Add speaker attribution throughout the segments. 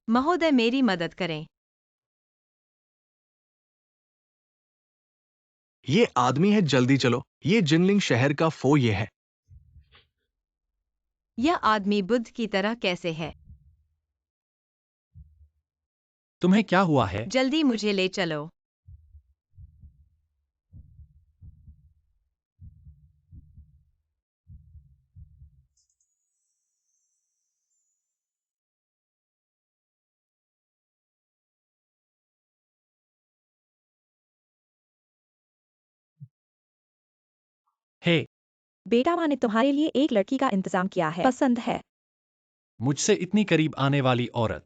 Speaker 1: महोदय, मेरी मदद करें।
Speaker 2: ये आदमी है, जल्दी चलो। ये जिनलिंग शहर का फो ये है।
Speaker 1: यह आदमी बुद्ध की तरह कैसे है?
Speaker 3: तुम्हें क्या हुआ है?
Speaker 1: जल्दी मुझे ले चलो।
Speaker 3: हे,
Speaker 4: बेटा, माँ ने तुम्हारे लिए एक लड़की का इंतजाम किया है। पसंद है?
Speaker 3: मुझसे इतनी करीब आने वाली औरत।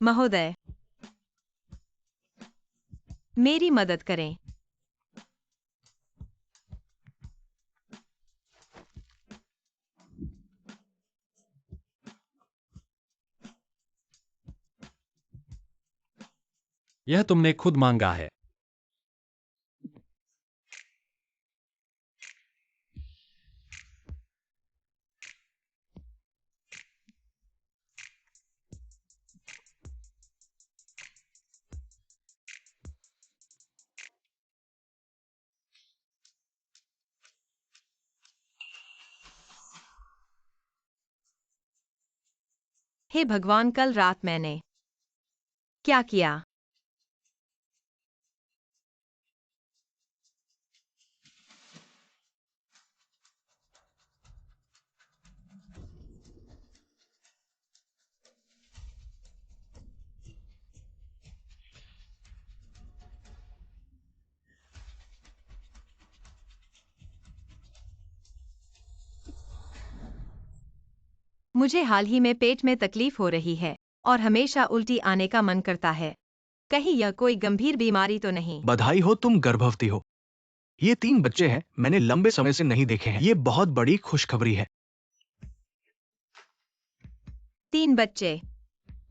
Speaker 1: महोदय, मेरी मदद करें।
Speaker 3: यह तुमने खुद मांगा है।
Speaker 1: हे भगवान, कल रात मैंने क्या किया? मुझे हाल ही में पेट में तकलीफ हो रही है और हमेशा उल्टी आने का मन करता है। कहीं यह कोई गंभीर बीमारी तो नहीं?
Speaker 2: बधाई हो, तुम गर्भवती हो। ये 3 बच्चे हैं, मैंने लंबे समय से नहीं देखे हैं। ये बहुत बड़ी खुशखबरी है।
Speaker 1: 3 बच्चे?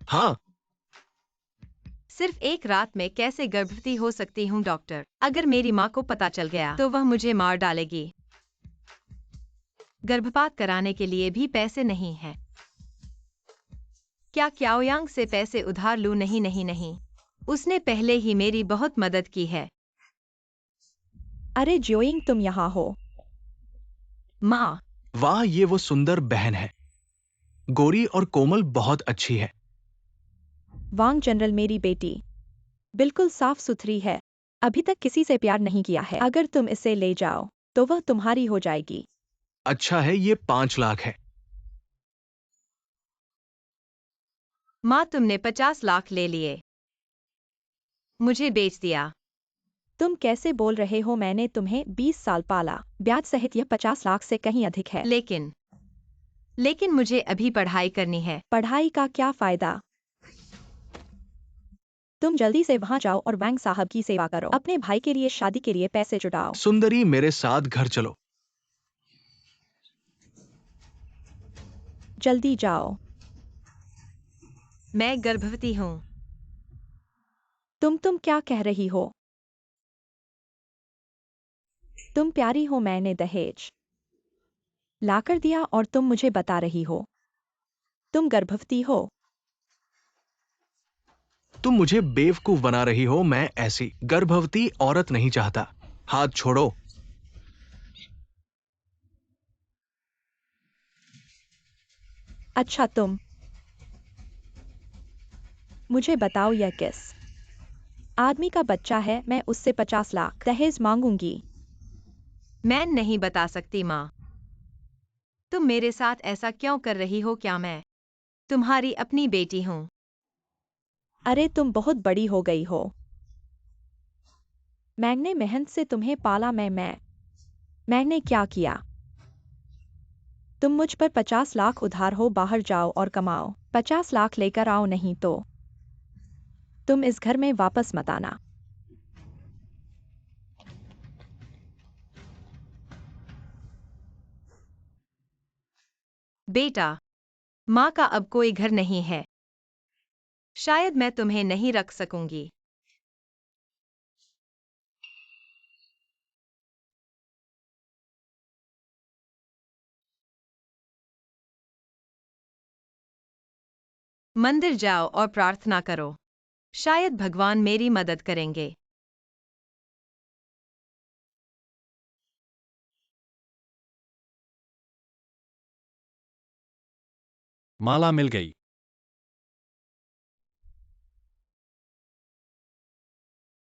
Speaker 2: हाँ,
Speaker 1: सिर्फ एक रात में कैसे गर्भवती हो सकती हूँ डॉक्टर? अगर मेरी माँ को पता चल गया तो वह मुझे मार डालेगी। गर्भपात कराने के लिए भी पैसे नहीं हैं। क्या क्याओयांग से पैसे उधार लूं? नहीं नहीं नहीं, उसने पहले ही मेरी बहुत मदद की है।
Speaker 4: अरे जोइंग, तुम यहाँ हो?
Speaker 1: माँ,
Speaker 2: वाह, ये वो सुंदर बहन है। गोरी और कोमल बहुत अच्छी है।
Speaker 4: वांग जनरल, मेरी बेटी बिल्कुल साफ सुथरी है। अभी तक किसी से प्यार नहीं किया है। अगर तुम इसे ले जाओ तो वह तुम्हारी हो जाएगी।
Speaker 2: अच्छा है, ये 5 लाख है।
Speaker 1: माँ, तुमने 50 लाख ले लिए, मुझे बेच दिया।
Speaker 4: तुम कैसे बोल रहे हो? मैंने तुम्हें 20 साल पाला। ब्याज सहित यह 50 लाख से कहीं अधिक है।
Speaker 1: लेकिन मुझे अभी पढ़ाई करनी है।
Speaker 4: पढ़ाई का क्या फायदा? तुम जल्दी से वहाँ जाओ और वैंग साहब की सेवा करो। अपने भाई के लिए शादी के लिए पैसे जुटाओ।
Speaker 2: सुंदरी, मेरे साथ घर चलो।
Speaker 4: जल्दी जाओ।
Speaker 1: मैं गर्भवती हूँ।
Speaker 4: तुम क्या कह रही हो? तुम प्यारी हो। मैंने दहेज लाकर दिया और तुम मुझे बता रही हो तुम गर्भवती हो?
Speaker 2: तुम मुझे बेवकूफ बना रही हो। मैं ऐसी गर्भवती औरत नहीं चाहता। हाथ छोड़ो।
Speaker 4: अच्छा, तुम मुझे बताओ, यह किस आदमी का बच्चा है? मैं उससे 50 लाख दहेज मांगूंगी।
Speaker 1: मैं नहीं बता सकती माँ। तुम मेरे साथ ऐसा क्यों कर रही हो? क्या मैं तुम्हारी अपनी बेटी हूँ?
Speaker 4: अरे, तुम बहुत बड़ी हो गई हो। मैंने मेहनत से तुम्हें पाला। मैंने क्या किया? तुम मुझ पर 50 लाख उधार हो। बाहर जाओ और कमाओ। 50 लाख लेकर आओ, नहीं तो तुम इस घर में वापस मत आना।
Speaker 1: बेटा, माँ का अब कोई घर नहीं है। शायद मैं तुम्हें नहीं रख सकूंगी। मंदिर जाओ और प्रार्थना करो। शायद भगवान मेरी मदद करेंगे।
Speaker 3: माला मिल गई।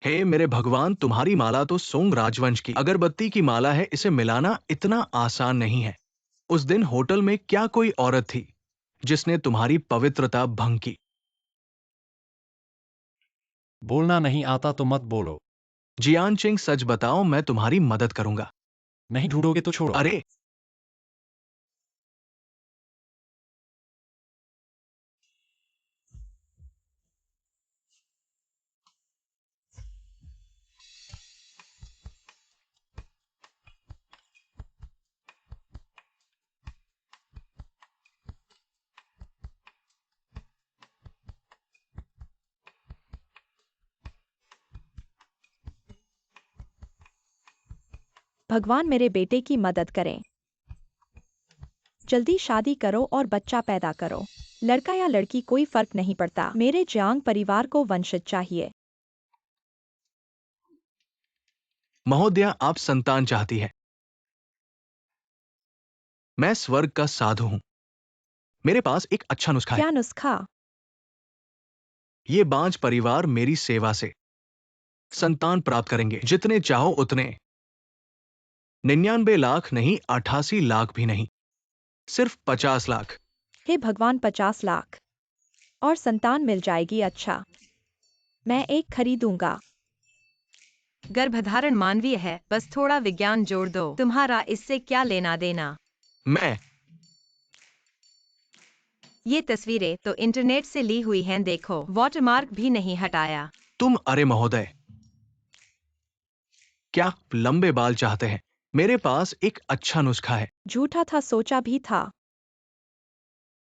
Speaker 2: हे मेरे भगवान, तुम्हारी माला तो सोंग राजवंश की अगरबत्ती की माला है। इसे मिलाना इतना आसान नहीं है। उस दिन होटल में क्या कोई औरत थी जिसने तुम्हारी पवित्रता भंग की?
Speaker 3: बोलना नहीं आता तो मत बोलो।
Speaker 2: जियान चिंग, सच बताओ, मैं तुम्हारी मदद करूंगा।
Speaker 3: नहीं ढूंढोगे तो छोड़ो।
Speaker 2: अरे,
Speaker 4: भगवान मेरे बेटे की मदद करें। जल्दी शादी करो और बच्चा पैदा करो। लड़का या लड़की कोई फर्क नहीं पड़ता। मेरे जियांग परिवार को वंशज चाहिए।
Speaker 2: महोदया, आप संतान चाहती है। मैं स्वर्ग का साधु हूं। मेरे पास एक अच्छा नुस्खा है।
Speaker 4: क्या नुस्खा?
Speaker 2: ये बांझ परिवार मेरी सेवा से संतान प्राप्त करेंगे। जितने चाहो उतने। 99 लाख नहीं, 88 लाख भी नहीं, सिर्फ 50 लाख।
Speaker 4: हे भगवान, 50 लाख और संतान मिल जाएगी। अच्छा, मैं एक खरीदूंगा।
Speaker 1: गर्भधारण मानवीय है, बस थोड़ा विज्ञान जोड़ दो। तुम्हारा इससे क्या लेना देना?
Speaker 2: मैं
Speaker 1: ये तस्वीरें तो इंटरनेट से ली हुई हैं, देखो। वाटरमार्क भी नहीं हटाया।
Speaker 2: तुम अरे महोदय, क्या आप लंबे बाल चाहते हैं? मेरे पास एक अच्छा नुस्खा है।
Speaker 4: झूठा था, सोचा भी था।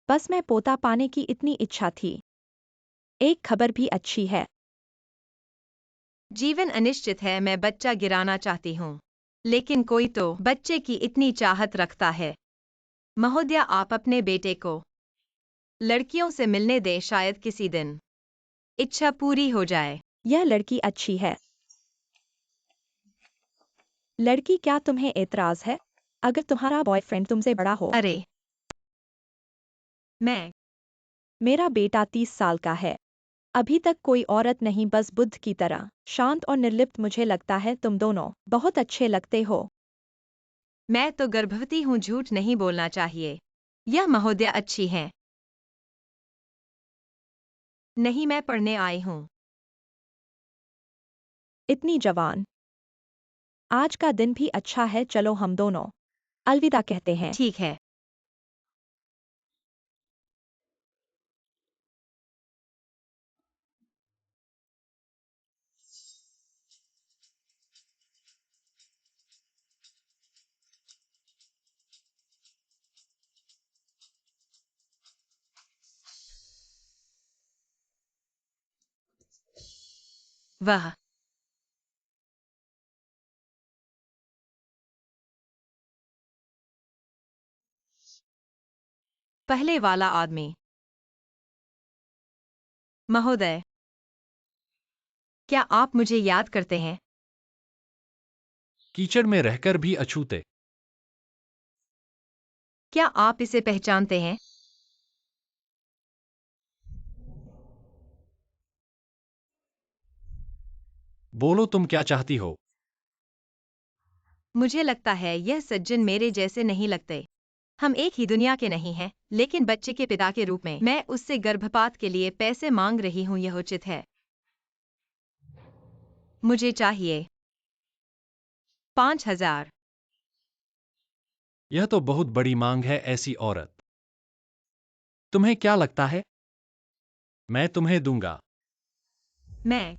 Speaker 4: बस मैं पोता पाने की इतनी इच्छा थी। एक खबर भी अच्छी है।
Speaker 1: जीवन अनिश्चित है, मैं बच्चा गिराना चाहती हूँ, लेकिन कोई तो बच्चे की इतनी चाहत रखता है। महोदया, आप अपने बेटे को लड़कियों से मिलने दें, शायद किसी दिन इच्छा पूरी हो जाए।
Speaker 4: यह लड़की अच्छी है। लड़की, क्या तुम्हें एतराज है अगर तुम्हारा बॉयफ्रेंड तुमसे बड़ा हो?
Speaker 1: अरे, मैं
Speaker 4: मेरा बेटा 30 साल का है। अभी तक कोई औरत नहीं, बस बुद्ध की तरह शांत और निर्लिप्त। मुझे लगता है तुम दोनों बहुत अच्छे लगते हो।
Speaker 1: मैं तो गर्भवती हूँ, झूठ नहीं बोलना चाहिए। यह महोदया अच्छी हैं। नहीं, मैं पढ़ने आई हूँ।
Speaker 4: इतनी जवान। आज का दिन भी अच्छा है। चलो हम दोनों अलविदा कहते हैं।
Speaker 1: ठीक है। वाह, पहले वाला आदमी। महोदय, क्या आप मुझे याद करते हैं?
Speaker 3: कीचड़ में रहकर भी अछूते।
Speaker 1: क्या आप इसे पहचानते हैं?
Speaker 3: बोलो, तुम क्या चाहती हो?
Speaker 1: मुझे लगता है यह सज्जन मेरे जैसे नहीं लगते। हम एक ही दुनिया के नहीं हैं, लेकिन बच्चे के पिता के रूप में मैं उससे गर्भपात के लिए पैसे मांग रही हूँ। यह उचित है? मुझे चाहिए 5,000।
Speaker 3: यह तो बहुत बड़ी मांग है, ऐसी औरत। तुम्हें क्या लगता है? मैं तुम्हें दूंगा।
Speaker 1: मैं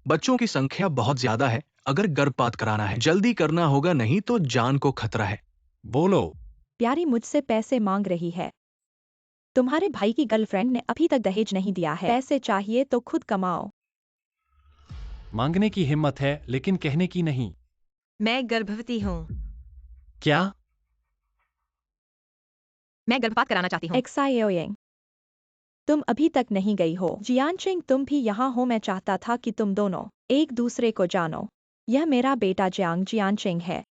Speaker 2: बच्चों की संख्या बहुत ज्यादा है। अगर गर्भपात कराना है, जल्दी करना होगा, नहीं तो जान को खतरा है।
Speaker 3: बोलो।
Speaker 4: प्यारी मुझसे पैसे मांग रही है। तुम्हारे भाई की गर्लफ्रेंड ने अभी तक दहेज नहीं दिया है। पैसे चाहिए तो खुद कमाओ।
Speaker 3: मांगने की हिम्मत है लेकिन कहने की नहीं।
Speaker 1: मैं गर्भवती हूँ।
Speaker 3: क्या?
Speaker 1: मैं गर्भपात कराना चाहती हूँ।
Speaker 4: एक्सायोइंग, तुम अभी तक नहीं गई हो। जियानचिंग, तुम भी यहाँ हो। मैं चाहता था कि तुम दोनों एक दूसरे को जानो। यह मेरा बेटा जियांग जियानचिंग है।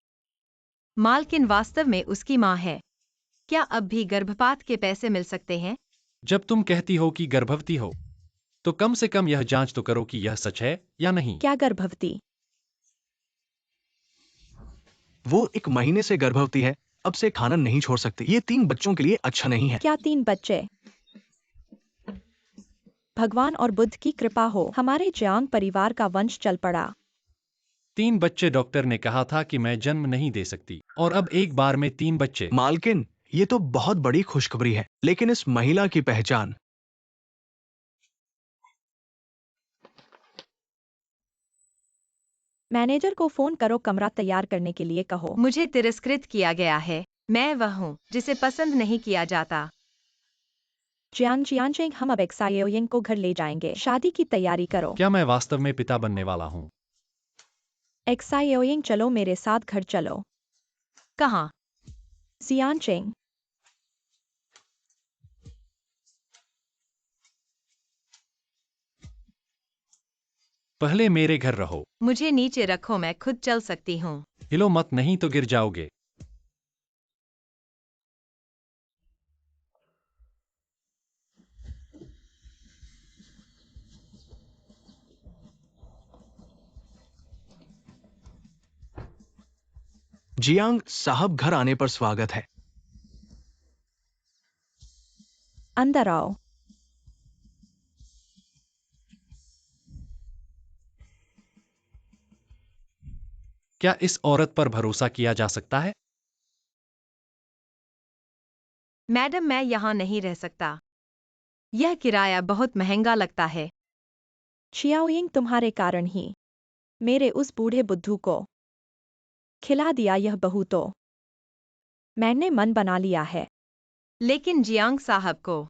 Speaker 1: मालकिन वास्तव में उसकी माँ है। क्या अब भी गर्भपात के पैसे मिल सकते हैं?
Speaker 3: जब तुम कहती हो कि गर्भवती हो तो कम से कम यह जांच तो करो कि यह सच है या नहीं।
Speaker 4: क्या गर्भवती?
Speaker 2: वो 1 महीने से गर्भवती है, अब से खाना नहीं छोड़ सकती। ये 3 बच्चों के लिए अच्छा नहीं है।
Speaker 4: क्या 3 बच्चे? भगवान और बुद्ध की कृपा हो, हमारे जियांग परिवार का वंश चल पड़ा।
Speaker 3: 3 बच्चे, डॉक्टर ने कहा था कि मैं जन्म नहीं दे सकती और अब एक बार में 3 बच्चे।
Speaker 2: मालकिन, ये तो बहुत बड़ी खुशखबरी है, लेकिन इस महिला की पहचान।
Speaker 4: मैनेजर को फोन करो, कमरा तैयार करने के लिए कहो।
Speaker 1: मुझे तिरस्कृत किया गया है। मैं वह हूँ जिसे पसंद नहीं किया जाता।
Speaker 4: जियांग, हम अब एक्सायोइंग को घर ले जाएंगे। शादी की तैयारी करो।
Speaker 3: क्या मैं वास्तव में पिता बनने वाला हूँ?
Speaker 4: एक्सायोइंग, चलो मेरे साथ घर चलो।
Speaker 1: कहाँ?
Speaker 4: जियांग,
Speaker 3: पहले मेरे घर रहो।
Speaker 1: मुझे नीचे रखो, मैं खुद चल सकती हूँ।
Speaker 3: हिलो मत, नहीं तो गिर जाओगे।
Speaker 2: जियांग साहब, घर आने पर स्वागत है।
Speaker 4: अंदर आओ।
Speaker 3: क्या इस औरत पर भरोसा किया जा सकता है?
Speaker 1: मैडम, मैं यहाँ नहीं रह सकता। यह किराया बहुत महंगा लगता है।
Speaker 4: छियाओयिंग, तुम्हारे कारण ही मेरे उस बूढ़े बुद्धू को खिला दिया यह बहू तो। मैंने मन बना लिया है।
Speaker 1: लेकिन जियांग साहब को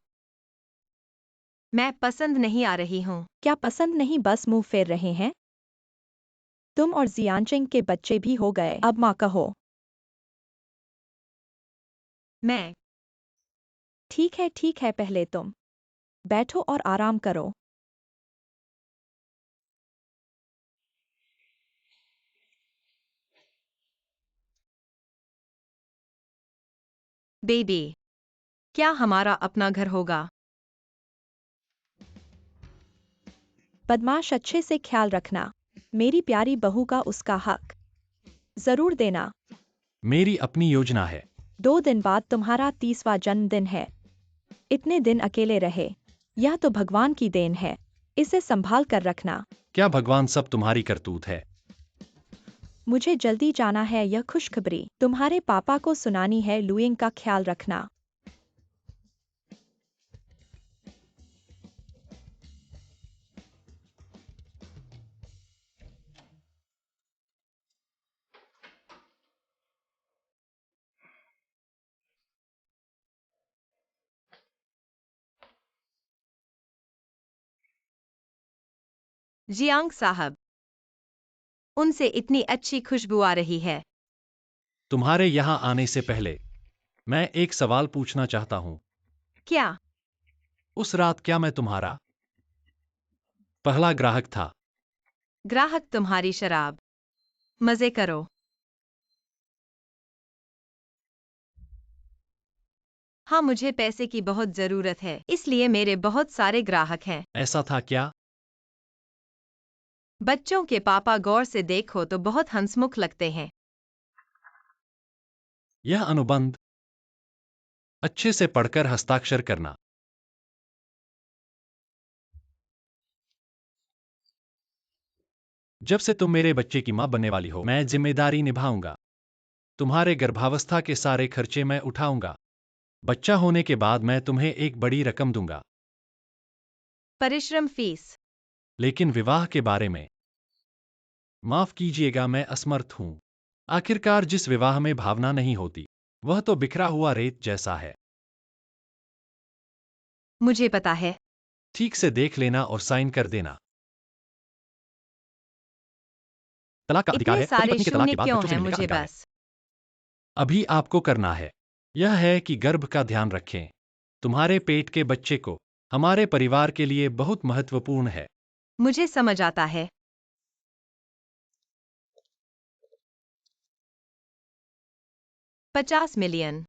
Speaker 1: मैं पसंद नहीं आ रही हूँ।
Speaker 4: क्या पसंद नहीं, बस मुंह फेर रहे हैं? तुम और जियांचिंग के बच्चे भी हो गए, अब माँ कहो।
Speaker 1: मैं
Speaker 4: ठीक है, पहले तुम बैठो और आराम करो।
Speaker 1: बेबी, क्या हमारा अपना घर होगा?
Speaker 4: बदमाश, अच्छे से ख्याल रखना। मेरी प्यारी बहू का उसका हक जरूर देना।
Speaker 3: मेरी अपनी योजना है।
Speaker 4: 2 दिन बाद तुम्हारा 30वां जन्मदिन है। इतने दिन अकेले रहे, यह तो भगवान की देन है। इसे संभाल कर रखना।
Speaker 3: क्या भगवान सब तुम्हारी करतूत है?
Speaker 4: मुझे जल्दी जाना है, यह खुशखबरी तुम्हारे पापा को सुनानी है। लुइंग का ख्याल रखना।
Speaker 1: जियांग साहब, उनसे इतनी अच्छी खुशबू आ रही है।
Speaker 3: तुम्हारे यहाँ आने से पहले मैं एक सवाल पूछना चाहता हूँ।
Speaker 1: क्या?
Speaker 3: उस रात क्या मैं तुम्हारा पहला ग्राहक था?
Speaker 1: ग्राहक तुम्हारी शराब? मजे करो। हाँ, मुझे पैसे की बहुत जरूरत है, इसलिए मेरे बहुत सारे ग्राहक हैं।
Speaker 3: ऐसा था क्या?
Speaker 1: बच्चों के पापा गौर से देखो तो बहुत हंसमुख लगते हैं।
Speaker 3: यह अनुबंध अच्छे से पढ़कर हस्ताक्षर करना। जब से तुम मेरे बच्चे की मां बनने वाली हो, मैं जिम्मेदारी निभाऊंगा। तुम्हारे गर्भावस्था के सारे खर्चे मैं उठाऊंगा। बच्चा होने के बाद मैं तुम्हें एक बड़ी रकम दूंगा।
Speaker 1: परिश्रम फीस?
Speaker 3: लेकिन विवाह के बारे में माफ कीजिएगा, मैं असमर्थ हूं। आखिरकार जिस विवाह में भावना नहीं होती वह तो बिखरा हुआ रेत जैसा है।
Speaker 1: मुझे पता है।
Speaker 3: ठीक से देख लेना और साइन कर देना। तलाक का अधिकार
Speaker 1: इतने
Speaker 3: है, पति
Speaker 1: सारे
Speaker 3: पत्नी के तलाक
Speaker 1: शून्य
Speaker 3: के बाद
Speaker 1: क्यों
Speaker 3: बच्चों से
Speaker 1: हैं
Speaker 3: मिलने का
Speaker 1: मुझे
Speaker 3: अधिकार है।
Speaker 1: बस?
Speaker 3: अभी आपको करना है यह है कि गर्भ का ध्यान रखें। तुम्हारे पेट के बच्चे को हमारे परिवार के लिए बहुत महत्वपूर्ण है।
Speaker 1: मुझे समझ आता है। 50 मिलियन।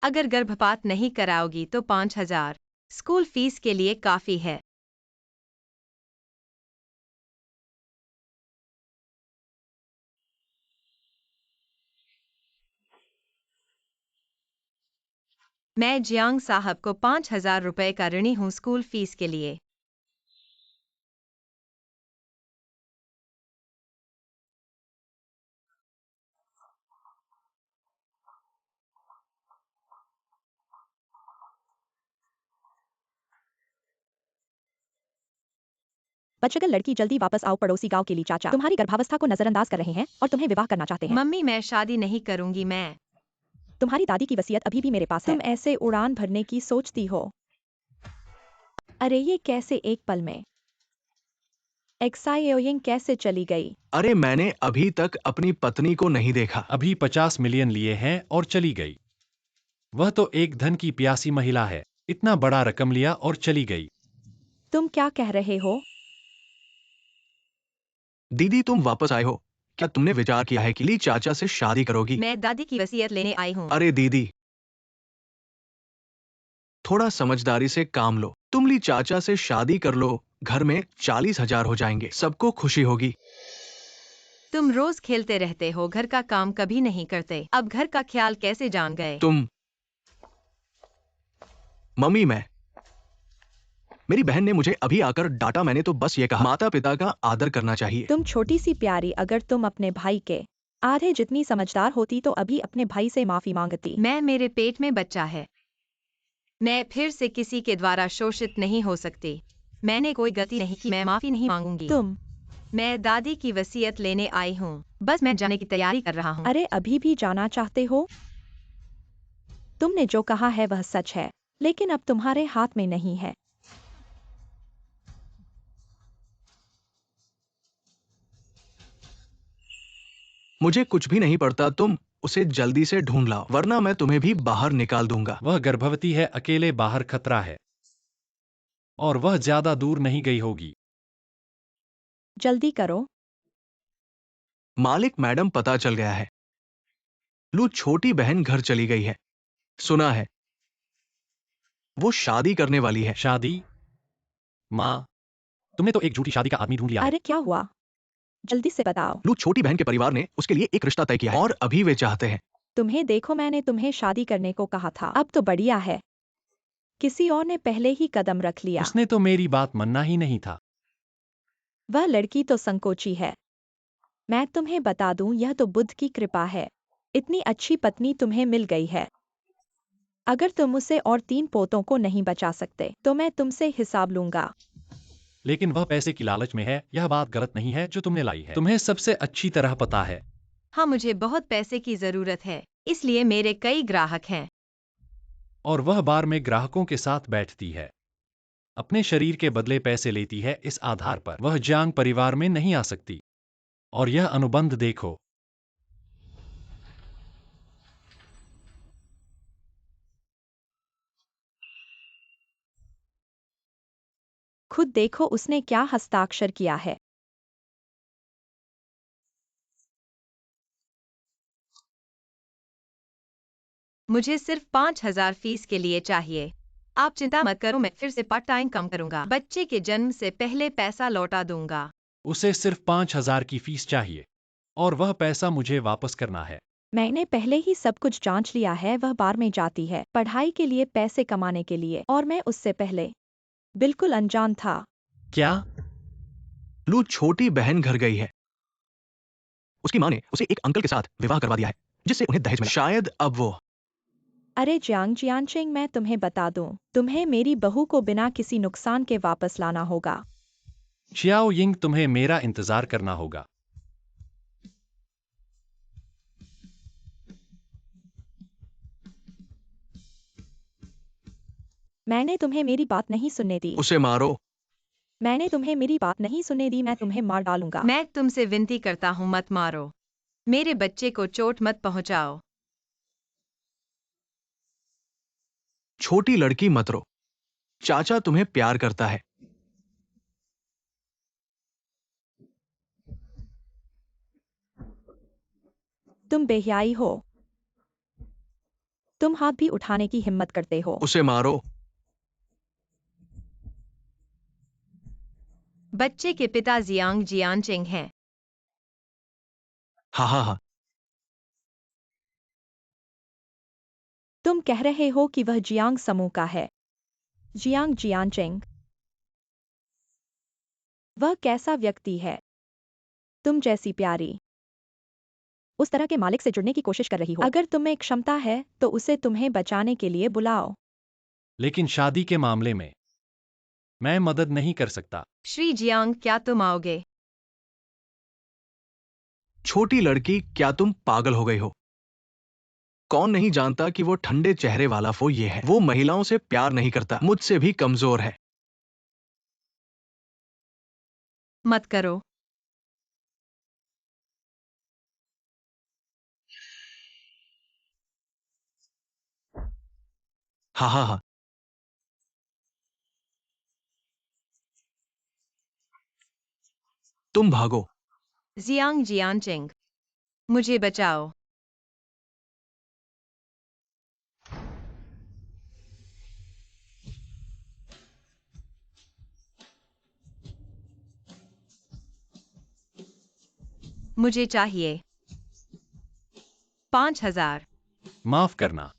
Speaker 1: अगर गर्भपात नहीं कराओगी तो 5,000 स्कूल फीस के लिए काफी है। मैं जियांग साहब को 5,000 रुपए का ऋणी हूँ स्कूल फीस के लिए।
Speaker 4: बच्चगल लड़की जल्दी वापस आओ पड़ोसी गांव के लिए चाचा तुम्हारी गर्भावस्था को नजरअंदाज कर रहे हैं और तुम्हें विवाह करना चाहते हैं।
Speaker 1: मम्मी मैं शादी नहीं करूंगी। मैं
Speaker 4: तुम्हारी दादी की वसीयत अभी भी मेरे पास है। तुम ऐसे उड़ान भरने की सोचती हो? अरे ये कैसे एक पल में? एक्साइयोइंग कैसे चली गई?
Speaker 2: अरे मैंने अभी तक अपनी पत्नी को नहीं देखा।
Speaker 3: अभी 50 मिलियन लिए हैं और चली गई। वह तो एक धन की प्यासी महिला है, इतना बड़ा रकम लिया और चली गई।
Speaker 4: तुम क्या कह रहे हो?
Speaker 2: दीदी तुम वापस आए हो, क्या तुमने विचार किया है कि ली चाचा से शादी करोगी?
Speaker 1: मैं दादी की वसीयत लेने आई हूँ।
Speaker 2: अरे दीदी, थोड़ा समझदारी से काम लो। तुम ली चाचा से शादी कर लो, घर में 40,000 हो जाएंगे, सबको खुशी होगी।
Speaker 1: तुम रोज खेलते रहते हो, घर का काम कभी नहीं करते। अब घर का ख्याल कैसे जान गए?
Speaker 2: तुम मम्मी मेरी बहन ने मुझे अभी आकर डांटा, मैंने तो बस ये कहा माता पिता का आदर करना चाहिए।
Speaker 4: तुम छोटी सी प्यारी, अगर तुम अपने भाई के आधे जितनी समझदार होती तो अभी अपने भाई से माफी मांगती।
Speaker 1: मैं मेरे पेट में बच्चा है। मैं फिर से किसी के द्वारा शोषित नहीं हो सकती। मैंने कोई गलती नहीं की, मैं माफी नहीं मांगूंगी।
Speaker 4: तुम
Speaker 1: मैं दादी की वसीयत लेने आई हूँ, बस मैं जाने की तैयारी कर रहा हूँ।
Speaker 4: अरे अभी भी जाना चाहते हो? तुमने जो कहा है वह सच है, लेकिन अब तुम्हारे हाथ में नहीं है।
Speaker 2: मुझे कुछ भी नहीं पड़ता, तुम उसे जल्दी से ढूंढ लाओ, वरना मैं तुम्हें भी बाहर निकाल दूंगा।
Speaker 3: वह गर्भवती है, अकेले बाहर खतरा है और वह ज्यादा दूर नहीं गई होगी।
Speaker 4: जल्दी करो।
Speaker 2: मालिक मैडम पता चल गया है, लू छोटी बहन घर चली गई है। सुना है वो शादी करने वाली है।
Speaker 3: शादी? माँ, तुमने तो एक झूठी शादी का आदमी ढूंढ लिया है।
Speaker 4: अरे क्या हुआ? जल्दी से बताओ।
Speaker 2: लू छोटी बहन के परिवार ने उसके लिए एक रिश्ता तय किया है और अभी वे चाहते हैं।
Speaker 4: तुम्हें देखो, मैंने तुम्हें शादी करने को कहा था। अब तो बढ़िया है, किसी और ने पहले ही कदम रख लिया।
Speaker 3: उसने तो मेरी बात मानना ही नहीं था।
Speaker 4: वह लड़की तो संकोची है। मैं तुम्हें बता दूं, यह तो बुद्ध की कृपा है, इतनी अच्छी पत्नी तुम्हें मिल गई है। अगर तुम उसे और 3 पोतों को नहीं बचा सकते तो मैं तुमसे हिसाब लूंगा।
Speaker 3: लेकिन वह पैसे की लालच में है, यह बात गलत नहीं है जो तुमने लाई है। तुम्हें सबसे अच्छी तरह पता है।
Speaker 1: हाँ, मुझे बहुत पैसे की जरूरत है, इसलिए मेरे कई ग्राहक हैं।
Speaker 3: और वह बार में ग्राहकों के साथ बैठती है, अपने शरीर के बदले पैसे लेती है। इस आधार पर वह जांग परिवार में नहीं आ सकती। और यह अनुबंध देखो।
Speaker 4: खुद देखो उसने क्या हस्ताक्षर किया है।
Speaker 1: मुझे सिर्फ 5,000 फीस के लिए चाहिए। आप चिंता मत करो, मैं फिर से पार्ट टाइम काम करूंगा। बच्चे के जन्म से पहले पैसा लौटा दूंगा।
Speaker 3: उसे सिर्फ 5,000 की फीस चाहिए और वह पैसा मुझे वापस करना है।
Speaker 4: मैंने पहले ही सब कुछ जांच लिया है। वह बार में जाती है पढ़ाई के लिए, पैसे कमाने के लिए, और मैं उससे पहले बिल्कुल अनजान था।
Speaker 3: क्या?
Speaker 2: लू छोटी बहन घर गई है, उसकी माँ ने उसे एक अंकल के साथ विवाह करवा दिया है जिससे उन्हें दहेज मिला। शायद अब वो
Speaker 4: अरे जियांग जियांचिंग, मैं तुम्हें बता दूं, तुम्हें मेरी बहू को बिना किसी नुकसान के वापस लाना होगा।
Speaker 3: शियाओ यिंग, तुम्हें मेरा इंतजार करना होगा।
Speaker 4: मैंने तुम्हें मेरी बात नहीं सुनने दी।
Speaker 2: उसे मारो।
Speaker 4: मैंने तुम्हें मेरी बात नहीं सुनने दी। मैं तुम्हें मार डालूंगा।
Speaker 1: मैं तुमसे विनती करता हूँ, मत मारो। मेरे बच्चे को चोट मत पहुंचाओ।
Speaker 2: छोटी लड़की मत रो। चाचा तुम्हें प्यार करता है।
Speaker 4: तुम बेहयाई हो। तुम हाथ भी उठाने की हिम्मत करते हो।
Speaker 2: उसे मारो।
Speaker 1: बच्चे के पिता जियांग जियानचिंग हैं।
Speaker 2: हा हा हा।
Speaker 4: तुम कह रहे हो कि वह जियांग समूह का है। जियांग जियानचिंग। वह कैसा व्यक्ति है? तुम जैसी प्यारी उस तरह के मालिक से जुड़ने की कोशिश कर रही हो। अगर तुम्हें क्षमता है तो उसे तुम्हें बचाने के लिए बुलाओ।
Speaker 3: लेकिन शादी के मामले में मैं मदद नहीं कर सकता।
Speaker 1: श्री जियांग, क्या तुम आओगे?
Speaker 2: छोटी लड़की, क्या तुम पागल हो गई हो? कौन नहीं जानता कि वो ठंडे चेहरे वाला फो ये है। वो महिलाओं से प्यार नहीं करता, मुझसे भी कमजोर है।
Speaker 1: मत करो।
Speaker 2: हा हा हा। तुम भागो।
Speaker 1: जियांग जियानचिंग, मुझे बचाओ। मुझे चाहिए 5,000।
Speaker 3: माफ करना।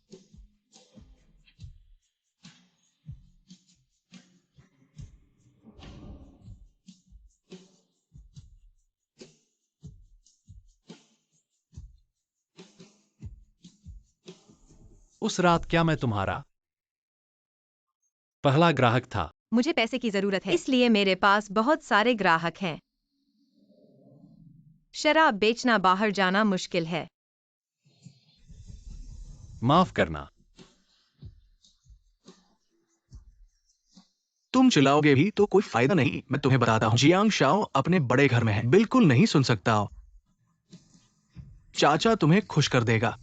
Speaker 3: उस रात क्या मैं तुम्हारा पहला ग्राहक था?
Speaker 1: मुझे पैसे की जरूरत है, इसलिए मेरे पास बहुत सारे ग्राहक हैं। शराब बेचना, बाहर जाना मुश्किल है।
Speaker 3: माफ करना।
Speaker 2: तुम चिल्लाओगे भी तो कोई फायदा नहीं। मैं तुम्हें बताता हूँ, जियांग शाओ अपने बड़े घर में है, बिल्कुल नहीं सुन सकता हो। चाचा तुम्हें खुश कर देगा।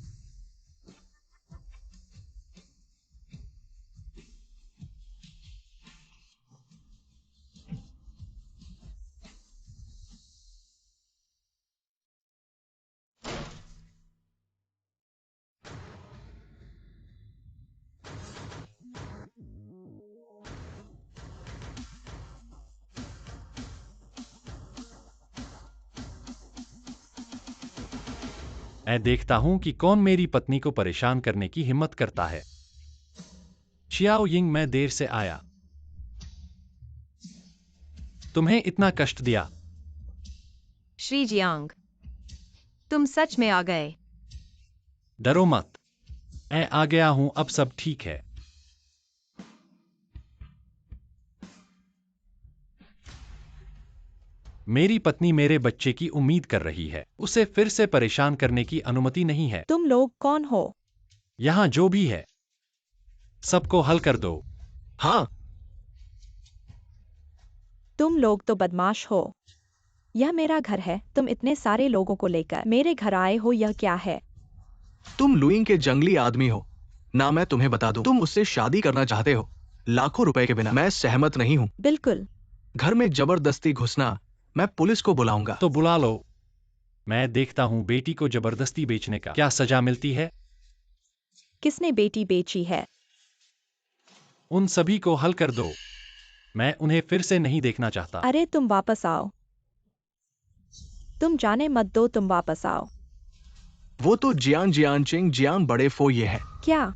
Speaker 3: मैं देखता हूं कि कौन मेरी पत्नी को परेशान करने की हिम्मत करता है। शियाओ यिंग, मैं देर से आया। तुम्हें इतना कष्ट दिया?
Speaker 1: श्री जियांग, तुम सच में आ गए।
Speaker 3: डरो मत, मैं आ गया हूं, अब सब ठीक है। मेरी पत्नी मेरे बच्चे की उम्मीद कर रही है। उसे फिर से परेशान करने की अनुमति नहीं है।
Speaker 4: तुम लोग कौन हो?
Speaker 3: यहां जो भी है सबको हल कर दो।
Speaker 2: हाँ।
Speaker 4: तुम लोग तो बदमाश हो। यह मेरा घर है, तुम इतने सारे लोगों को लेकर मेरे घर आए हो, यह क्या है?
Speaker 2: तुम लुइंग के जंगली आदमी हो ना। मैं तुम्हें बता दूं, तुम उससे शादी करना चाहते हो लाखों रुपए के बिना। मैं सहमत नहीं हूं।
Speaker 4: बिल्कुल।
Speaker 2: घर में जबरदस्ती घुसना, मैं पुलिस को बुलाऊंगा।
Speaker 3: तो बुला लो। मैं देखता हूं बेटी को जबरदस्ती बेचने का क्या सजा मिलती है।
Speaker 4: किसने बेटी बेची है?
Speaker 3: उन सभी को हल कर दो। मैं उन्हें फिर से नहीं देखना चाहता।
Speaker 4: अरे तुम वापस आओ। तुम जाने मत दो, तुम वापस आओ।
Speaker 2: वो तो जियान जियानचिंग, जियांग बड़े फो ये है।
Speaker 4: क्या?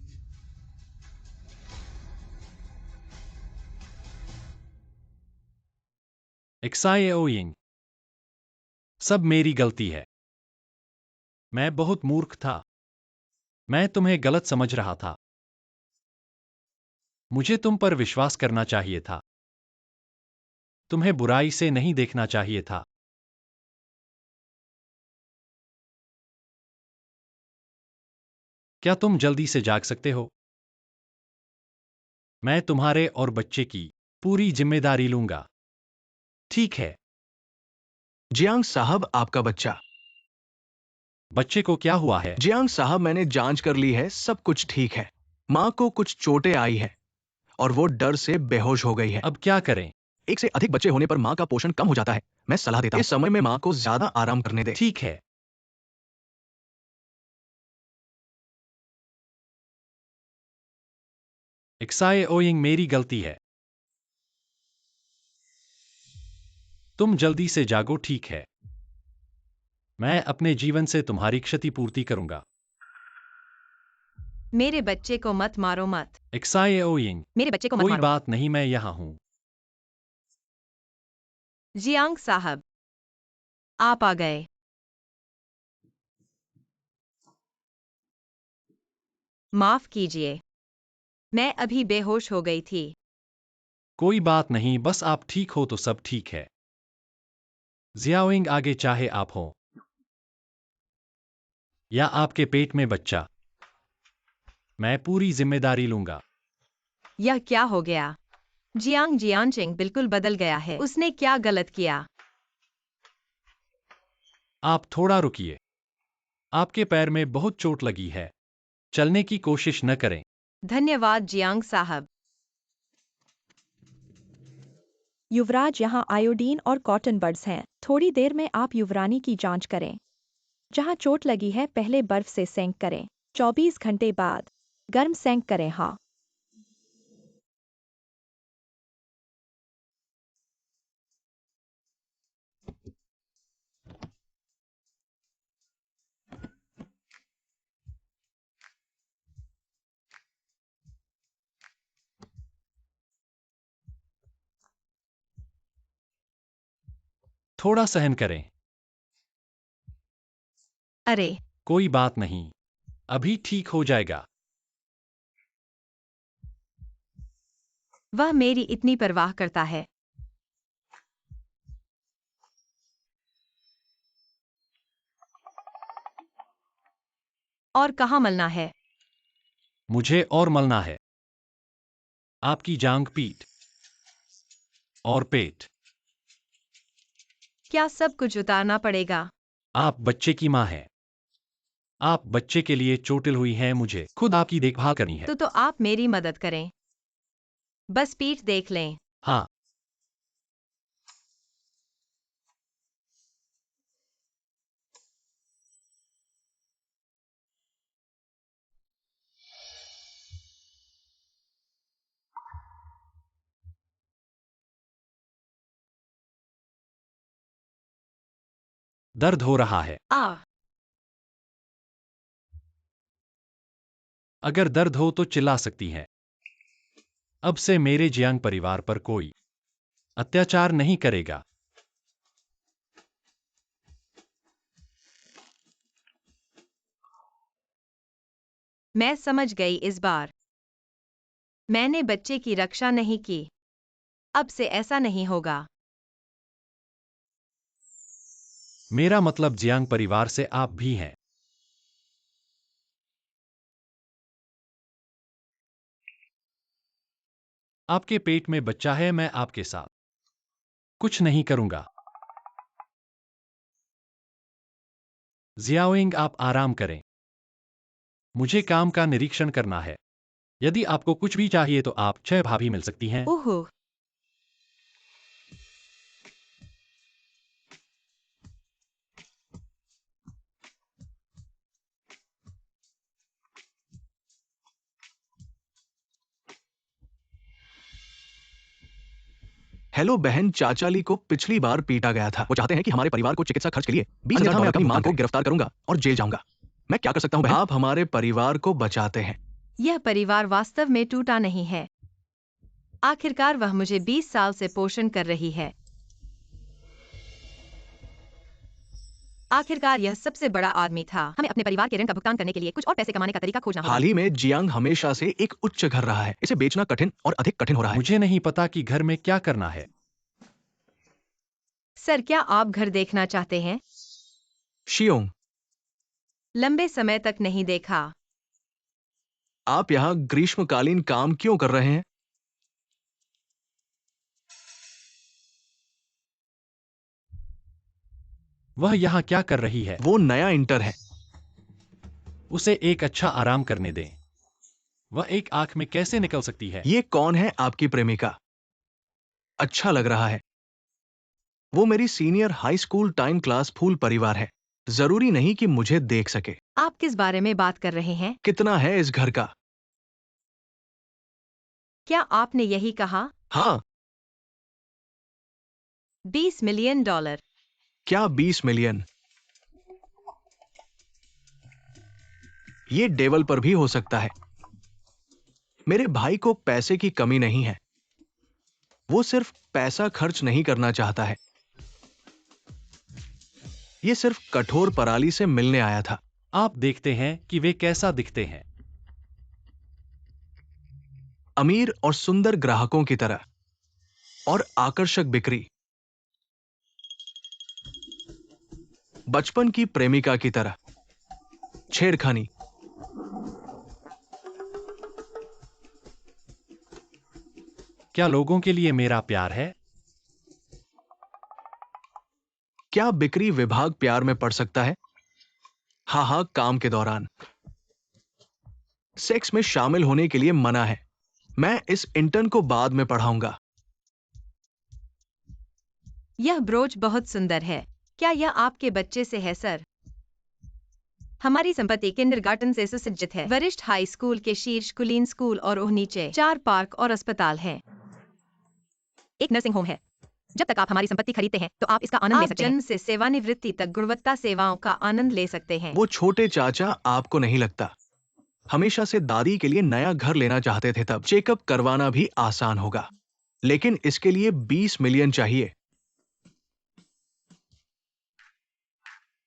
Speaker 3: एक्साओइंग, सब मेरी गलती है। मैं बहुत मूर्ख था। मैं तुम्हें गलत समझ रहा था। मुझे तुम पर विश्वास करना चाहिए था। तुम्हें बुराई से नहीं देखना चाहिए था। क्या तुम जल्दी से जाग सकते हो? मैं तुम्हारे और बच्चे की पूरी जिम्मेदारी लूंगा। ठीक है।
Speaker 2: जियांग साहब, आपका बच्चा।
Speaker 3: बच्चे को क्या हुआ है?
Speaker 2: जियांग साहब, मैंने जांच कर ली है, सब कुछ ठीक है। माँ को कुछ चोटें आई है और वो डर से बेहोश हो गई है।
Speaker 3: अब क्या करें?
Speaker 2: एक से अधिक बच्चे होने पर माँ का पोषण कम हो जाता है। मैं सलाह देता हूँ इस समय में माँ को ज्यादा आराम करने दे।
Speaker 3: ठीक है। एक्साई ओइंग, मेरी गलती है। तुम जल्दी से जागो, ठीक है? मैं अपने जीवन से तुम्हारी क्षतिपूर्ति करूंगा।
Speaker 1: मेरे बच्चे को मत मारो, मत।
Speaker 3: एक्साई ओइंग,
Speaker 1: मेरे बच्चे को मत
Speaker 3: कोई
Speaker 1: मारो।
Speaker 3: बात नहीं, मैं यहाँ हूँ।
Speaker 1: जियांग साहब, आप आ गए। माफ कीजिए, मैं अभी बेहोश हो गई थी।
Speaker 3: कोई बात नहीं, बस आप ठीक हो तो सब ठीक है। जियाओइंग, आगे चाहे आप हो या आपके पेट में बच्चा, मैं पूरी जिम्मेदारी लूंगा।
Speaker 1: यह क्या हो गया? जियांग जियांचिंग बिल्कुल बदल गया है। उसने क्या गलत किया?
Speaker 3: आप थोड़ा रुकिए। आपके पैर में बहुत चोट लगी है। चलने की कोशिश न करें।
Speaker 1: धन्यवाद जियांग साहब।
Speaker 4: युवराज, यहाँ आयोडीन और कॉटन बड्स हैं। थोड़ी देर में आप युवरानी की जांच करें। जहाँ चोट लगी है पहले बर्फ से सेंक करें। 24 घंटे बाद गर्म सेंक करें। हाँ।
Speaker 3: थोड़ा सहन करें।
Speaker 1: अरे,
Speaker 3: कोई बात नहीं, अभी ठीक हो जाएगा।
Speaker 1: वह मेरी इतनी परवाह करता है। और कहाँ मलना है?
Speaker 3: मुझे और मलना है। आपकी जांग, पीठ और पेट।
Speaker 1: क्या सब कुछ उतारना पड़ेगा?
Speaker 3: आप बच्चे की माँ हैं। आप बच्चे के लिए चोटिल हुई हैं, मुझे खुद आपकी देखभाल करनी है।
Speaker 1: तो आप मेरी मदद करें। बस पीठ देख लें।
Speaker 3: हाँ। दर्द हो रहा है। अगर दर्द हो तो चिल्ला सकती हैं। अब से मेरे जियांग परिवार पर कोई अत्याचार नहीं करेगा।
Speaker 1: मैं समझ गई इस बार। मैंने बच्चे की रक्षा नहीं की। अब से ऐसा नहीं होगा।
Speaker 3: मेरा मतलब जियांग परिवार से आप भी हैं। आपके पेट में बच्चा है, मैं आपके साथ कुछ नहीं करूंगा। जियाओइंग, आप आराम करें। मुझे काम का निरीक्षण करना है। यदि आपको कुछ भी चाहिए तो आप 6 भाभी मिल सकती हैं।
Speaker 1: ओह,
Speaker 2: हेलो बहन, चाचाली को पिछली बार पीटा गया था। वो चाहते हैं कि हमारे परिवार को चिकित्सा खर्च के लिए 20,000 डॉलर अपनी माँ को गिरफ्तार करूंगा और जेल जाऊंगा। मैं क्या कर सकता हूँ बहन? आप हमारे परिवार को बचाते हैं।
Speaker 1: यह परिवार वास्तव में टूटा नहीं है। आखिरकार वह मुझे 20 साल से पोषण कर रही है। आखिरकार यह सबसे बड़ा आदमी था। हमें अपने परिवार के ऋण का भुगतान करने के लिए कुछ और पैसे कमाने का तरीका खोजना होगा।
Speaker 2: हाल ही में जियांग हमेशा से एक उच्च घर रहा है। इसे बेचना कठिन और अधिक कठिन हो रहा है।
Speaker 3: मुझे नहीं पता कि घर में क्या करना है।
Speaker 1: सर, क्या आप घर देखना चाहते हैं?
Speaker 2: शियोंग,
Speaker 1: लंबे समय तक नहीं देखा।
Speaker 2: आप यहाँ ग्रीष्मकालीन काम क्यों कर रहे हैं?
Speaker 3: वह यहाँ क्या कर रही है?
Speaker 2: वो नया इंटर है।
Speaker 3: उसे एक अच्छा आराम करने दें। वह एक आंख में कैसे निकल सकती है?
Speaker 2: ये कौन है आपकी प्रेमिका? अच्छा लग रहा है। वो मेरी senior high school time class फूल परिवार है। जरूरी नहीं कि मुझे देख सके।
Speaker 1: आप किस बारे में बात कर रहे हैं?
Speaker 2: कितना है इस घर का?
Speaker 1: क्या आपने यही कहा?
Speaker 2: हाँ।
Speaker 1: 20 मिलियन डॉलर।
Speaker 2: क्या 20 मिलियन? ये डेवल पर भी हो सकता है। मेरे भाई को पैसे की कमी नहीं है। वो सिर्फ पैसा खर्च नहीं करना चाहता है। ये सिर्फ कठोर पराली से मिलने आया था।
Speaker 3: आप देखते हैं कि वे कैसा दिखते हैं।
Speaker 2: अमीर और सुंदर ग्राहकों की तरह और आकर्षक बिक्री। बचपन की प्रेमिका की तरह छेड़खानी।
Speaker 3: क्या लोगों के लिए मेरा प्यार है?
Speaker 2: क्या बिक्री विभाग प्यार में पड़ सकता है? हाँ, काम के दौरान। सेक्स में शामिल होने के लिए मना है। मैं इस इंटर्न को बाद में पढ़ाऊंगा।
Speaker 1: यह ब्रोच बहुत सुंदर है। क्या यह आपके बच्चे से है, सर? हमारी संपत्ति किंडरगार्टन से सुसज्जित है। वरिष्ठ हाई स्कूल के शीर्ष कुलीन स्कूल और ओह नीचे 4 पार्क और अस्पताल हैं। एक नर्सिंग होम है। जब तक आप हमारी संपत्ति खरीदते हैं तो आप इसका आनंद ले सकते हैं। जन्म से सेवानिवृत्ति तक गुणवत्ता सेवाओं का आनंद ले सकते हैं।
Speaker 2: वो छोटे चाचा आपको नहीं लगता हमेशा से दादी के लिए नया घर लेना चाहते थे। तब चेकअप करवाना भी आसान होगा, लेकिन इसके लिए 20 मिलियन चाहिए।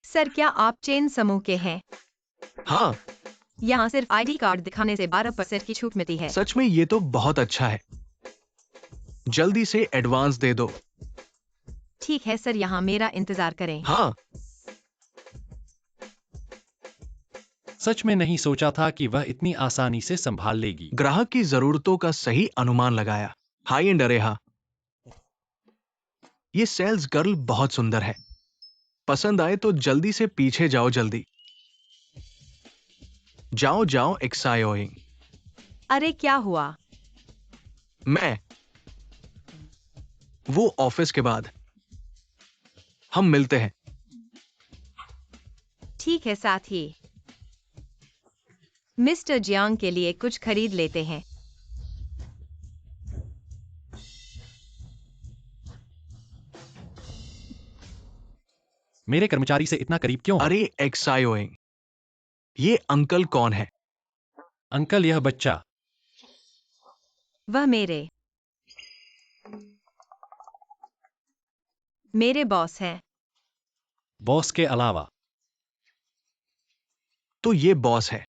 Speaker 1: सर, क्या आप चेन समूह के हैं?
Speaker 2: हाँ।
Speaker 1: यहाँ सिर्फ आईडी कार्ड दिखाने से 12% की छूट मिलती है।
Speaker 2: सच में ये तो बहुत अच्छा है। जल्दी से एडवांस दे दो।
Speaker 1: ठीक है सर, यहाँ मेरा इंतजार करें।
Speaker 2: हाँ।
Speaker 3: सच में नहीं सोचा था कि वह इतनी आसानी से संभाल लेगी।
Speaker 2: ग्राहक की जरूरतों का सही अनुमान लगाया। High and. अरे हाँ, ये सेल्स गर्ल बहुत सुंदर है। पसंद आए तो जल्दी से पीछे जाओ। जल्दी जाओ जाओ। एक्साइटिंग।
Speaker 1: अरे क्या हुआ?
Speaker 2: मैं वो ऑफिस के बाद हम मिलते हैं।
Speaker 1: ठीक है, साथ ही मिस्टर जियांग के लिए कुछ खरीद लेते हैं।
Speaker 3: मेरे कर्मचारी से इतना करीब क्यों हो?
Speaker 2: अरे एक्साइटिंग। ये अंकल कौन है?
Speaker 3: अंकल, यह बच्चा।
Speaker 1: वह मेरे बॉस हैं।
Speaker 3: बॉस के अलावा?
Speaker 2: तो ये बॉस है।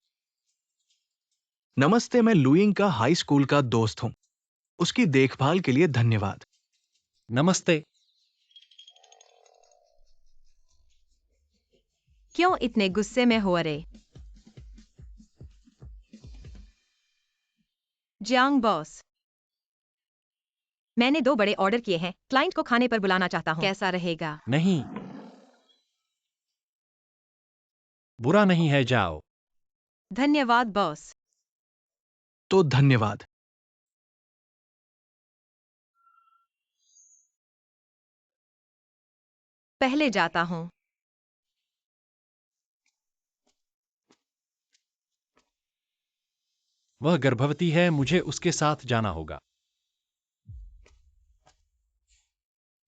Speaker 2: नमस्ते, मैं लुइंग का हाई स्कूल का दोस्त हूं। उसकी देखभाल के लिए धन्यवाद।
Speaker 3: नमस्ते।
Speaker 1: क्यों इतने गुस्से में हो रहे? जियांग बॉस, मैंने 2 बड़े ऑर्डर किए हैं। क्लाइंट को खाने पर बुलाना चाहता हूं। कैसा रहेगा?
Speaker 3: नहीं, बुरा नहीं है, जाओ।
Speaker 1: धन्यवाद बॉस।
Speaker 2: तो धन्यवाद।
Speaker 1: पहले जाता हूं।
Speaker 3: वह गर्भवती है, मुझे उसके साथ जाना होगा।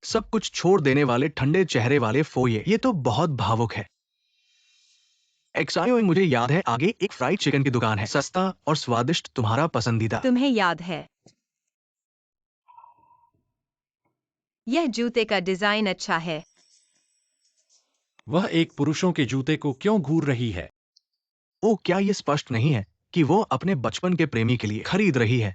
Speaker 2: सब कुछ छोड़ देने वाले ठंडे चेहरे वाले फोये, ये तो बहुत भावुक है। एक्साइटिंग। मुझे याद है, आगे एक फ्राइड चिकन की दुकान है। सस्ता और स्वादिष्ट, तुम्हारा पसंदीदा।
Speaker 1: तुम्हें याद है? यह जूते का डिजाइन अच्छा है।
Speaker 3: वह एक पुरुषों के जूते को क्यों घूर रही है?
Speaker 2: ओ, क्या ये स्पष्ट नहीं है कि वो अपने बचपन के प्रेमी के लिए खरीद रही है?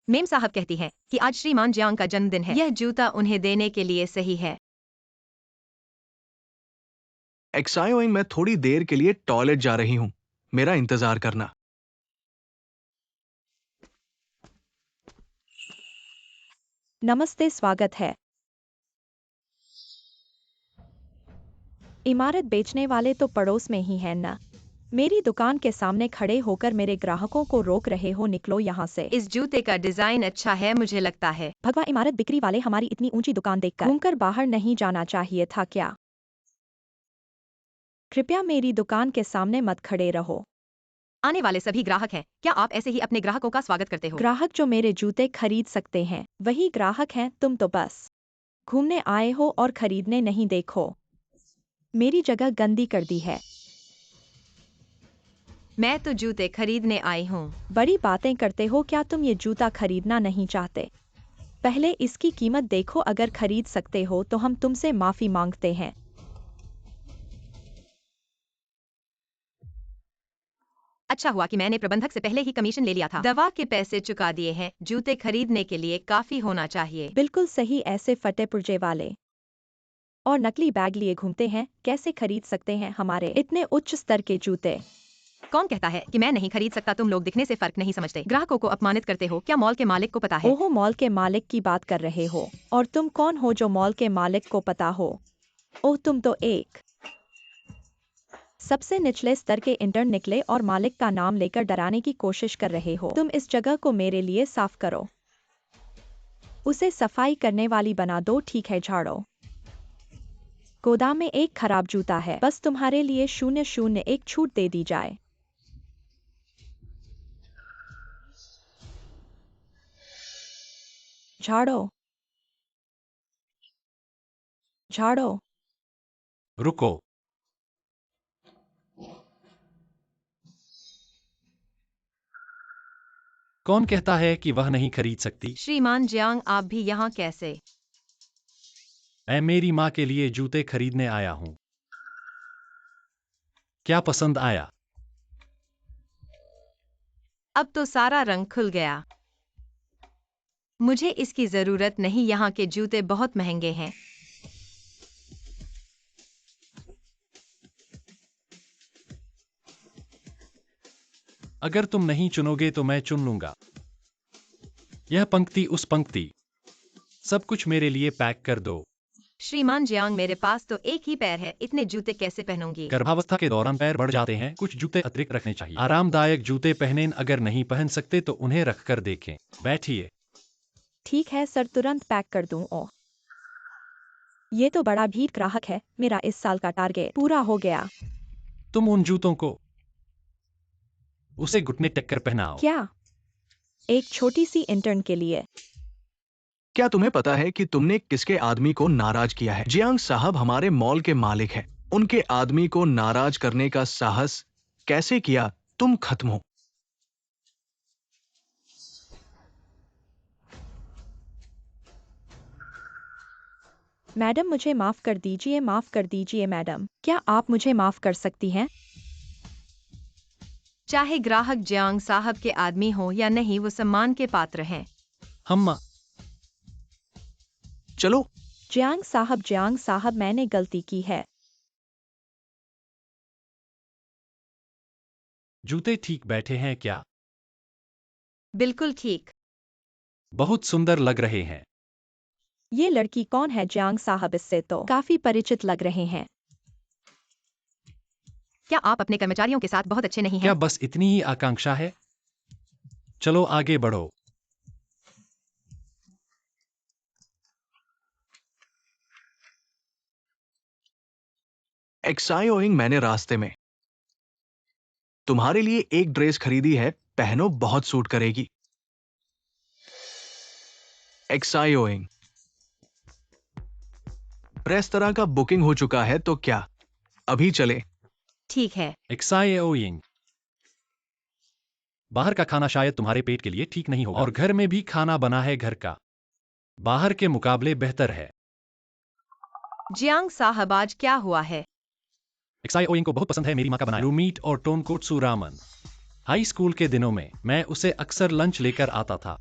Speaker 1: मेम साहब कहती हैं कि आज श्रीमान जियांग का जन्मदिन है। यह जूता उन्हें देने के लिए सही है।
Speaker 2: एक्साइटिंग। मैं थोड़ी देर के लिए टॉयलेट जा रही हूं। मेरा इंतजार करना।
Speaker 4: नमस्ते, स्वागत है। इमारत बेचने वाले तो पड़ोस में ही हैं ना? मेरी दुकान के सामने खड़े होकर मेरे ग्राहकों को रोक रहे हो, निकलो यहाँ से।
Speaker 1: इस जूते का डिजाइन अच्छा है मुझे लगता है।
Speaker 4: भगवा इमारत बिक्री वाले, हमारी इतनी ऊंची दुकान देखकर घूमकर बाहर नहीं जाना चाहिए था क्या? कृपया मेरी दुकान के सामने मत खड़े रहो।
Speaker 1: आने वाले सभी ग्राहक हैं, क्या आप ऐसे ही अपने ग्राहकों का स्वागत करते हो?
Speaker 4: ग्राहक जो मेरे जूते खरीद सकते हैं वही ग्राहक हैं, तुम तो बस घूमने आए हो और खरीदने नहीं। देखो, मेरी जगह गंदी कर दी है।
Speaker 1: मैं तो जूते खरीदने आई हूँ।
Speaker 4: बड़ी बातें करते हो, क्या तुम ये जूता खरीदना नहीं चाहते? पहले इसकी कीमत देखो, अगर खरीद सकते हो तो हम तुमसे माफी मांगते हैं।
Speaker 1: अच्छा हुआ कि मैंने प्रबंधक से पहले ही कमीशन ले लिया था। दवा के पैसे चुका दिए हैं, जूते खरीदने के लिए काफी होना चाहिए।
Speaker 4: बिल्कुल सही, ऐसे फटे पुर्जे वाले और नकली बैग लिए घूमते हैं, कैसे खरीद सकते हैं हमारे इतने उच्च स्तर के जूते?
Speaker 1: कौन कहता है कि मैं नहीं खरीद सकता? तुम लोग दिखने से फर्क नहीं समझते, ग्राहकों को अपमानित करते हो। क्या मॉल के मालिक को पता है?
Speaker 4: ओहो, मॉल के मालिक की बात कर रहे हो? और तुम कौन हो जो मॉल के मालिक को पता हो? ओह, तुम तो एक सबसे निचले स्तर के इंटर्न निकले और मालिक का नाम लेकर डराने की कोशिश कर रहे हो। तुम इस जगह को मेरे लिए साफ करो, उसे सफाई करने वाली बना दो। ठीक है, झाड़ो। गोदाम में एक खराब जूता है, बस तुम्हारे लिए 001 छूट दे दी जाए। झाड़ो, झाड़ो।
Speaker 3: रुको। कौन कहता है कि वह नहीं खरीद सकती?
Speaker 1: श्रीमान जियांग, आप भी यहाँ कैसे?
Speaker 3: मैं मेरी माँ के लिए जूते खरीदने आया हूँ। क्या पसंद आया?
Speaker 1: अब तो सारा रंग खुल गया। मुझे इसकी जरूरत नहीं, यहाँ के जूते बहुत महंगे हैं।
Speaker 3: अगर तुम नहीं चुनोगे तो मैं चुन लूंगा। यह पंक्ति, उस पंक्ति, सब कुछ मेरे लिए पैक कर दो।
Speaker 1: श्रीमान जियांग, मेरे पास तो एक ही पैर है, इतने जूते कैसे पहनूंगी?
Speaker 3: गर्भावस्था के दौरान पैर बढ़ जाते हैं, कुछ जूते अतिरिक्त रखने चाहिए। आरामदायक जूते पहनें, अगर नहीं पहन सकते तो उन्हें रख कर देखें। बैठिए।
Speaker 4: ठीक है सर, तुरंत पैक कर दूं। ओह, ये तो बड़ा भीड़ ग्राहक है, मेरा इस साल का टारगेट पूरा हो गया।
Speaker 3: तुम उन जूतों को उसे घुटने टेक कर पहनाओ।
Speaker 4: क्या? एक छोटी सी इंटर्न के लिए?
Speaker 2: क्या तुम्हें पता है कि तुमने किसके आदमी को नाराज किया है? जियांग साहब हमारे मॉल के मालिक हैं। उनके आदमी को नाराज करने का साहस कैसे किया? तुम खत्म हो।
Speaker 4: मैडम, मुझे माफ कर दीजिए, माफ कर दीजिए मैडम। क्या आप मुझे माफ कर सकती हैं?
Speaker 1: चाहे ग्राहक जियांग साहब के आदमी हो या नहीं, वो सम्मान के पात्र हैं।
Speaker 3: हम
Speaker 2: चलो।
Speaker 4: जियांग साहब, मैंने गलती की है।
Speaker 3: जूते ठीक बैठे हैं क्या?
Speaker 1: बिल्कुल ठीक।
Speaker 3: बहुत सुंदर लग रहे हैं।
Speaker 4: ये लड़की कौन है जियांग साहब? इससे तो काफी परिचित लग रहे हैं।
Speaker 1: क्या आप अपने कर्मचारियों के साथ बहुत अच्छे नहीं
Speaker 3: क्या
Speaker 1: हैं?
Speaker 3: बस इतनी ही आकांक्षा है? चलो आगे बढ़ो।
Speaker 2: एक्साइओइंग, मैंने रास्ते में तुम्हारे लिए एक ड्रेस खरीदी है, पहनो, बहुत सूट करेगी। एक्साइओइंग, रेस्तरां का बुकिंग हो चुका है, तो क्या अभी चले?
Speaker 1: ठीक है।
Speaker 3: एक्साइओइंग, बाहर का खाना शायद तुम्हारे पेट के लिए ठीक नहीं होगा, और घर में भी खाना बना है घर का बाहर के मुकाबले बेहतर है।
Speaker 1: जियांग साहब, आज क्या हुआ है?
Speaker 3: एक्साइओइंग को बहुत पसंद है मेरी माँ का बनाया मीट और टोनकोत्सु रामन। हाई स्कूल के दिनों में मैं उसे अक्सर लंच लेकर आता था।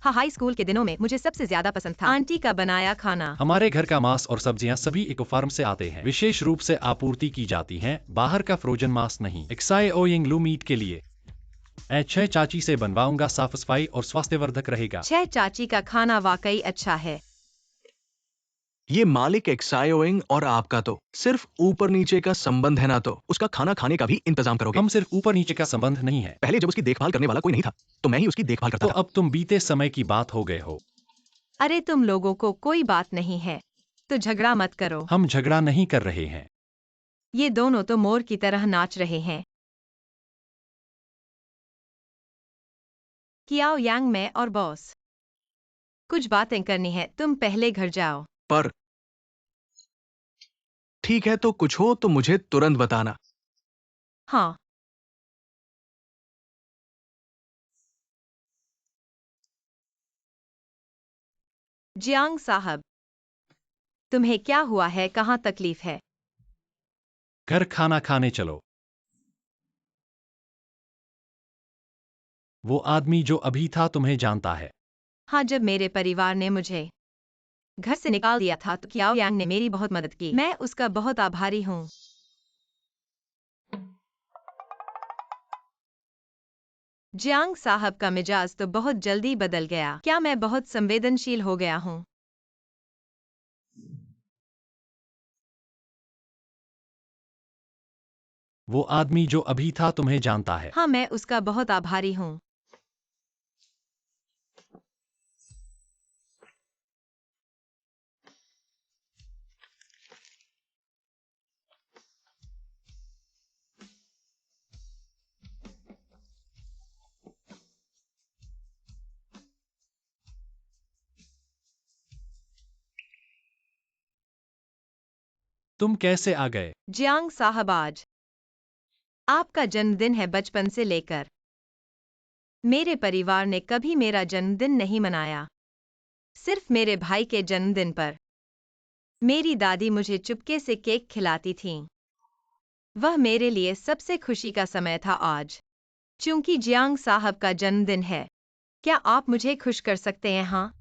Speaker 1: हाँ, हाई स्कूल के दिनों में मुझे सबसे ज्यादा पसंद था आंटी का बनाया खाना।
Speaker 3: हमारे घर का मांस और सब्जियां सभी इको फार्म से आते हैं, विशेष रूप से आपूर्ति की जाती हैं, बाहर का फ्रोजन मांस नहीं। एक्साइओइंग लू मीट के लिए छह चाची से बनवाऊंगा, साफ सफाई और स्वास्थ्यवर्धक रहेगा।
Speaker 1: छह चाची का खाना वाकई अच्छा है।
Speaker 2: ये मालिक एक्सायोइंग और आपका तो सिर्फ ऊपर नीचे का संबंध है ना, तो उसका खाना खाने का भी इंतजाम करोगे।
Speaker 3: हम सिर्फ ऊपर नीचे का संबंध नहीं है।
Speaker 2: पहले जब उसकी देखभाल करने वाला कोई नहीं था तो मैं ही उसकी देखभाल करता
Speaker 3: तो
Speaker 2: था।
Speaker 3: अब तुम बीते समय की बात हो गए हो।
Speaker 1: अरे तुम लोगों को कोई बात नहीं है तो झगड़ा मत करो।
Speaker 3: हम झगड़ा नहीं कर रहे हैं।
Speaker 1: ये दोनों तो मोर की तरह नाच रहे हैं। कियाओ यांग, मैं और बॉस कुछ बातें करनी है, तुम पहले घर जाओ।
Speaker 2: पर ठीक है, तो कुछ हो तो मुझे तुरंत बताना।
Speaker 1: हाँ। जियांग साहब, तुम्हें क्या हुआ है? कहाँ तकलीफ है?
Speaker 3: घर खाना खाने चलो। वो आदमी जो अभी था तुम्हें जानता है।
Speaker 1: हाँ, जब मेरे परिवार ने मुझे घर से निकाल दिया था तो कियाओ यांग ने मेरी बहुत मदद की। मैं उसका बहुत आभारी हूँ। जियांग साहब का मिजाज तो बहुत जल्दी बदल गया। क्या मैं बहुत संवेदनशील हो गया हूँ?
Speaker 3: वो आदमी जो अभी था तुम्हें जानता है।
Speaker 1: हाँ, मैं उसका बहुत आभारी हूँ।
Speaker 3: तुम कैसे आ गए?
Speaker 1: जियांग साहब, आज आपका जन्मदिन है। बचपन से लेकर मेरे परिवार ने कभी मेरा जन्मदिन नहीं मनाया। सिर्फ मेरे भाई के जन्मदिन पर मेरी दादी मुझे चुपके से केक खिलाती थीं। वह मेरे लिए सबसे खुशी का समय था आज। चूंकि जियांग साहब का जन्मदिन है, क्या आप मुझे खुश कर सकते हैं? हाँ।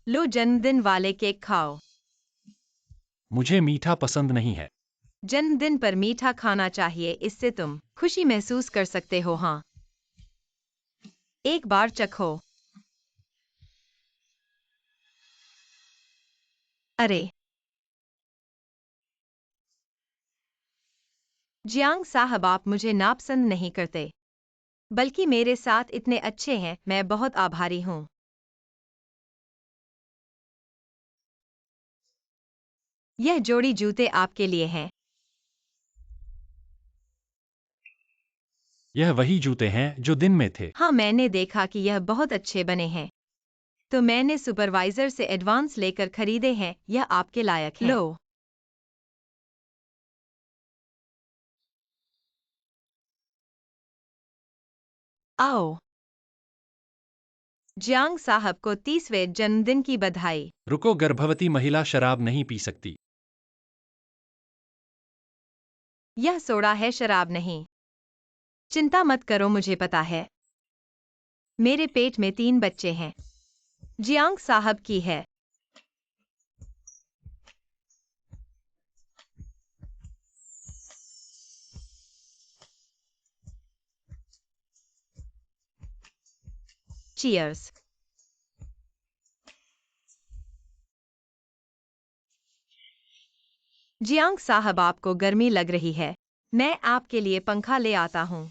Speaker 1: लो, जन्मदिन वाले केक खाओ।
Speaker 3: मुझे मीठा पसंद नहीं है।
Speaker 1: जन्मदिन पर मीठा खाना चाहिए, इससे तुम खुशी महसूस कर सकते हो। हाँ, एक बार चखो। अरे जियांग साहब, आप मुझे नापसंद नहीं करते, बल्कि मेरे साथ इतने अच्छे हैं। मैं बहुत आभारी हूँ। यह जोड़ी जूते आपके लिए हैं।
Speaker 3: यह वही जूते हैं जो दिन में थे।
Speaker 1: हाँ, मैंने देखा कि यह बहुत अच्छे बने हैं, तो मैंने सुपरवाइजर से एडवांस लेकर खरीदे हैं। यह आपके लायक है। लो। आओ। जियांग साहब को 30वें जन्मदिन की बधाई।
Speaker 3: रुको, गर्भवती महिला शराब नहीं पी सकती।
Speaker 1: यह सोडा है, शराब नहीं। चिंता मत करो, मुझे पता है। मेरे पेट में 3 बच्चे हैं। जियांग साहब की है। चीयर्स। जियांग साहब, आपको गर्मी लग रही है। मैं आपके लिए पंखा ले आता हूँ।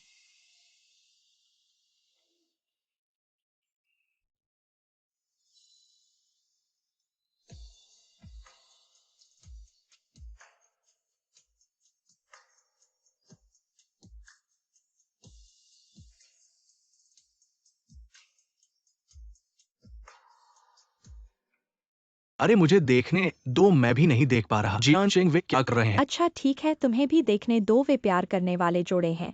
Speaker 2: अरे मुझे देखने दो, मैं भी नहीं देख पा रहा। जियान चेंग, वे क्या कर रहे हैं?
Speaker 4: अच्छा ठीक है, तुम्हें भी देखने दो, वे प्यार करने वाले जोड़े हैं।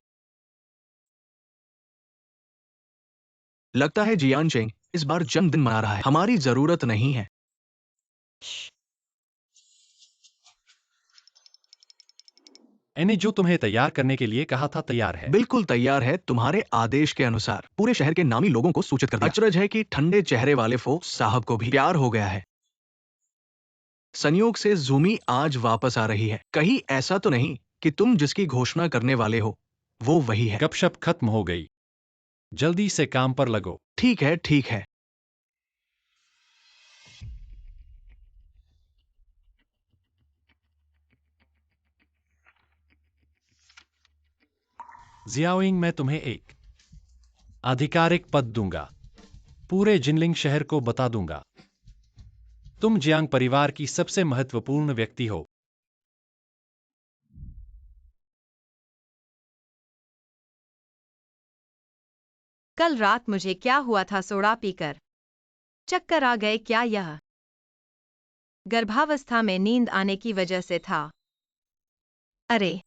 Speaker 2: लगता है जियान चेंग इस बार जन्मदिन मना रहा है। हमारी जरूरत नहीं है।
Speaker 4: श्श,
Speaker 3: मैंने जो तुम्हें तैयार करने के लिए कहा था तैयार है।
Speaker 2: बिल्कुल तैयार है, तुम्हारे आदेश के अनुसार। पूरे शहर के नामी लोगों को सूचित कर दिया। अचरज है कि ठंडे चेहरे वाले फो साहब को भी प्यार हो गया है। संयोग से जूमी आज वापस आ रही है। कहीं ऐसा तो नहीं कि तुम जिसकी घोषणा करने वाले हो वो वही है।
Speaker 3: गपशप खत्म हो गई। जल्दी से काम पर लगो।
Speaker 2: ठीक है, ठीक है।
Speaker 3: जियाओइंग, मैं तुम्हें एक आधिकारिक पद दूंगा। पूरे जिनलिंग शहर को बता दूंगा। तुम जियांग परिवार की सबसे महत्वपूर्ण व्यक्ति हो।
Speaker 1: कल रात मुझे क्या हुआ था? सोडा पीकर चक्कर आ गए क्या? यह गर्भावस्था में नींद आने की वजह से था। अरे,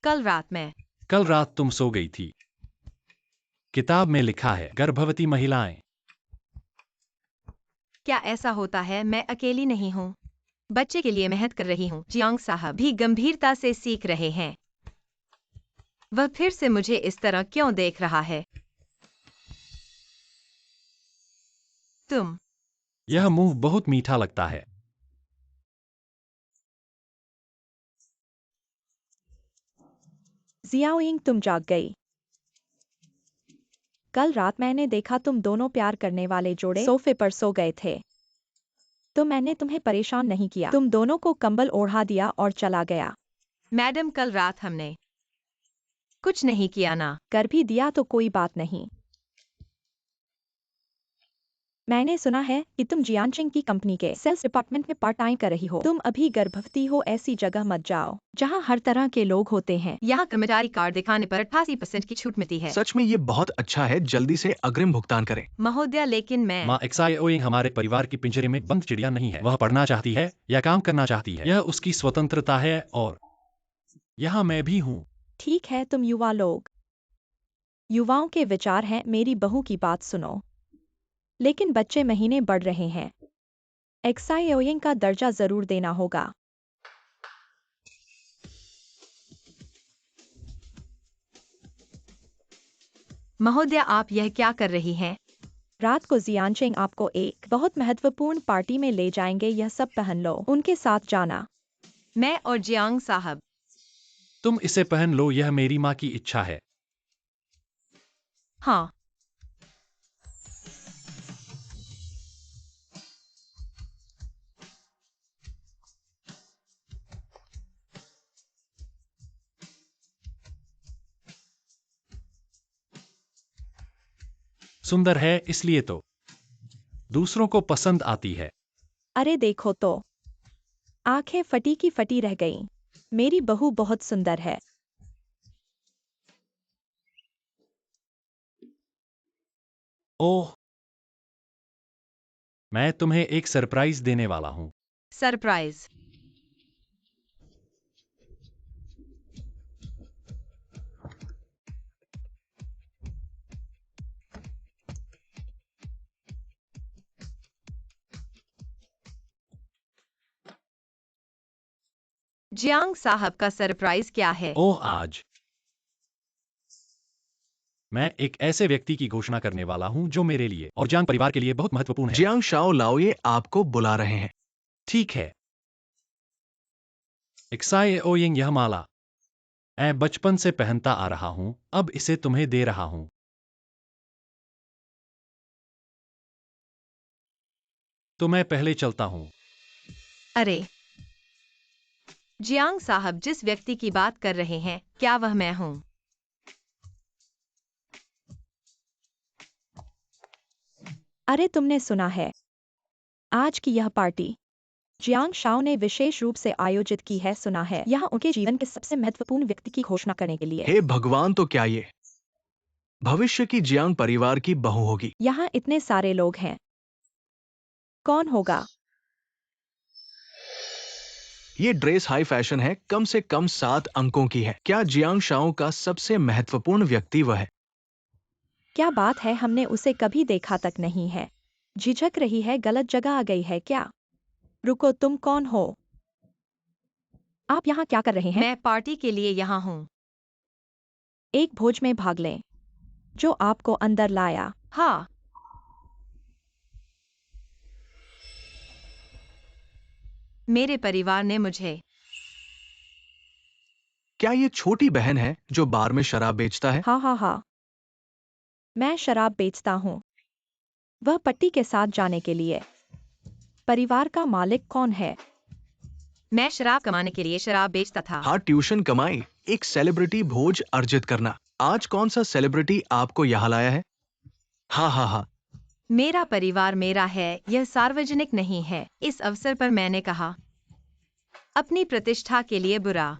Speaker 3: कल रात तुम सो गई थी। किताब में लिखा है गर्भवती महिलाएं।
Speaker 1: क्या ऐसा होता है? मैं अकेली नहीं हूँ। बच्चे के लिए मेहनत कर रही हूँ। जियांग साहब भी गंभीरता से सीख रहे हैं। वह फिर से मुझे इस तरह क्यों देख रहा है? तुम
Speaker 3: यह मुंह बहुत मीठा लगता है।
Speaker 4: जियाओइंग, तुम जाग गई। कल रात मैंने देखा तुम दोनों प्यार करने वाले जोड़े सोफे पर सो गए थे। तो मैंने तुम्हें परेशान नहीं किया। तुम दोनों को कंबल ओढ़ा दिया और चला गया।
Speaker 1: मैडम, कल रात हमने कुछ नहीं किया ना।
Speaker 4: कर भी दिया तो कोई बात नहीं। मैंने सुना है कि तुम जियानचिंग की कंपनी के सेल्स डिपार्टमेंट में पार्ट टाइम कर रही हो। तुम अभी गर्भवती हो। ऐसी जगह मत जाओ जहां हर तरह के लोग होते हैं।
Speaker 1: यहाँ कर्मचारी कार्ड दिखाने पर 88% की छूट मिलती है।
Speaker 2: सच में ये बहुत अच्छा है। जल्दी से अग्रिम भुगतान करें।
Speaker 1: महोदया, लेकिन मैं
Speaker 3: माँ एक्साओइंग हमारे परिवार की पिंजरे में बंद चिड़िया नहीं है। वह पढ़ना चाहती है या काम करना चाहती है। यह उसकी स्वतंत्रता है और यहाँ मैं भी हूँ।
Speaker 4: ठीक है, तुम युवा लोग। युवाओं के विचार हैं। मेरी बहू की बात सुनो। लेकिन बच्चे महीने बढ़ रहे हैं। एक्साओइंग का दर्जा जरूर देना होगा।
Speaker 1: महोदया, आप यह क्या कर रही हैं?
Speaker 4: रात को जियानचिंग आपको एक बहुत महत्वपूर्ण पार्टी में ले जाएंगे। यह सब पहन लो। उनके साथ जाना।
Speaker 1: मैं और जियांग साहब।
Speaker 3: तुम इसे पहन लो। यह मेरी माँ की इच्छा है।
Speaker 1: हाँ,
Speaker 3: सुंदर है इसलिए तो दूसरों को पसंद आती है।
Speaker 4: अरे देखो तो, आंखें फटी की फटी रह गईं। मेरी बहू बहुत सुंदर है।
Speaker 3: ओह, मैं तुम्हें एक सरप्राइज देने वाला हूँ।
Speaker 1: सरप्राइज। जियांग साहब का सरप्राइज क्या है?
Speaker 3: ओह, आज मैं एक ऐसे व्यक्ति की घोषणा करने वाला हूँ जो मेरे लिए और जियांग परिवार के लिए बहुत महत्वपूर्ण है।
Speaker 2: जियांग शाओ लाओये आपको बुला रहे हैं।
Speaker 3: ठीक है। एक्साओइंग, यह माला मैं बचपन से पहनता आ रहा हूँ। अब इसे तुम्हें दे रहा हूँ। तो मैं पहले चलता हूँ।
Speaker 1: अरे, जियांग साहब जिस व्यक्ति की बात कर रहे हैं, क्या वह मैं हूँ?
Speaker 4: अरे, तुमने सुना है? आज की यह पार्टी जियांग शाओ ने विशेष रूप से आयोजित की है। सुना है, यहाँ उनके जीवन के सबसे महत्वपूर्ण व्यक्ति की घोषणा करने के लिए।
Speaker 2: हे भगवान, तो क्या ये भविष्य की जियांग परिवार की बहू होगी?
Speaker 4: यहाँ इतने सारे लोग हैं। कौन होगा?
Speaker 2: ये ड्रेस हाई फैशन है। कम से कम 7 अंकों की है। क्या जियांग शाओ का सबसे महत्वपूर्ण व्यक्ति वह है?
Speaker 4: क्या बात है, हमने उसे कभी देखा तक नहीं है। झिझक रही है? गलत जगह आ गई है क्या? रुको, तुम कौन हो? आप यहाँ क्या कर रहे हैं?
Speaker 1: मैं पार्टी के लिए यहाँ हूँ।
Speaker 4: एक भोज में भाग लें। जो आपको अंदर लाया?
Speaker 1: हाँ, मेरे परिवार ने मुझे।
Speaker 2: क्या ये छोटी बहन है जो बार में शराब बेचता है?
Speaker 4: हाँ हाँ हाँ, मैं शराब बेचता हूँ। वह पट्टी के साथ जाने के लिए। परिवार का मालिक कौन है?
Speaker 1: मैं शराब कमाने के लिए शराब बेचता था।
Speaker 2: हाँ, ट्यूशन कमाई, एक सेलिब्रिटी भोज अर्जित करना। आज कौन सा सेलिब्रिटी आपको यहाँ लाया है? हाँ हाँ हाँ।
Speaker 1: मेरा परिवार मेरा है, यह सार्वजनिक नहीं है। इस अवसर पर मैंने कहा, अपनी प्रतिष्ठा के लिए बुरा।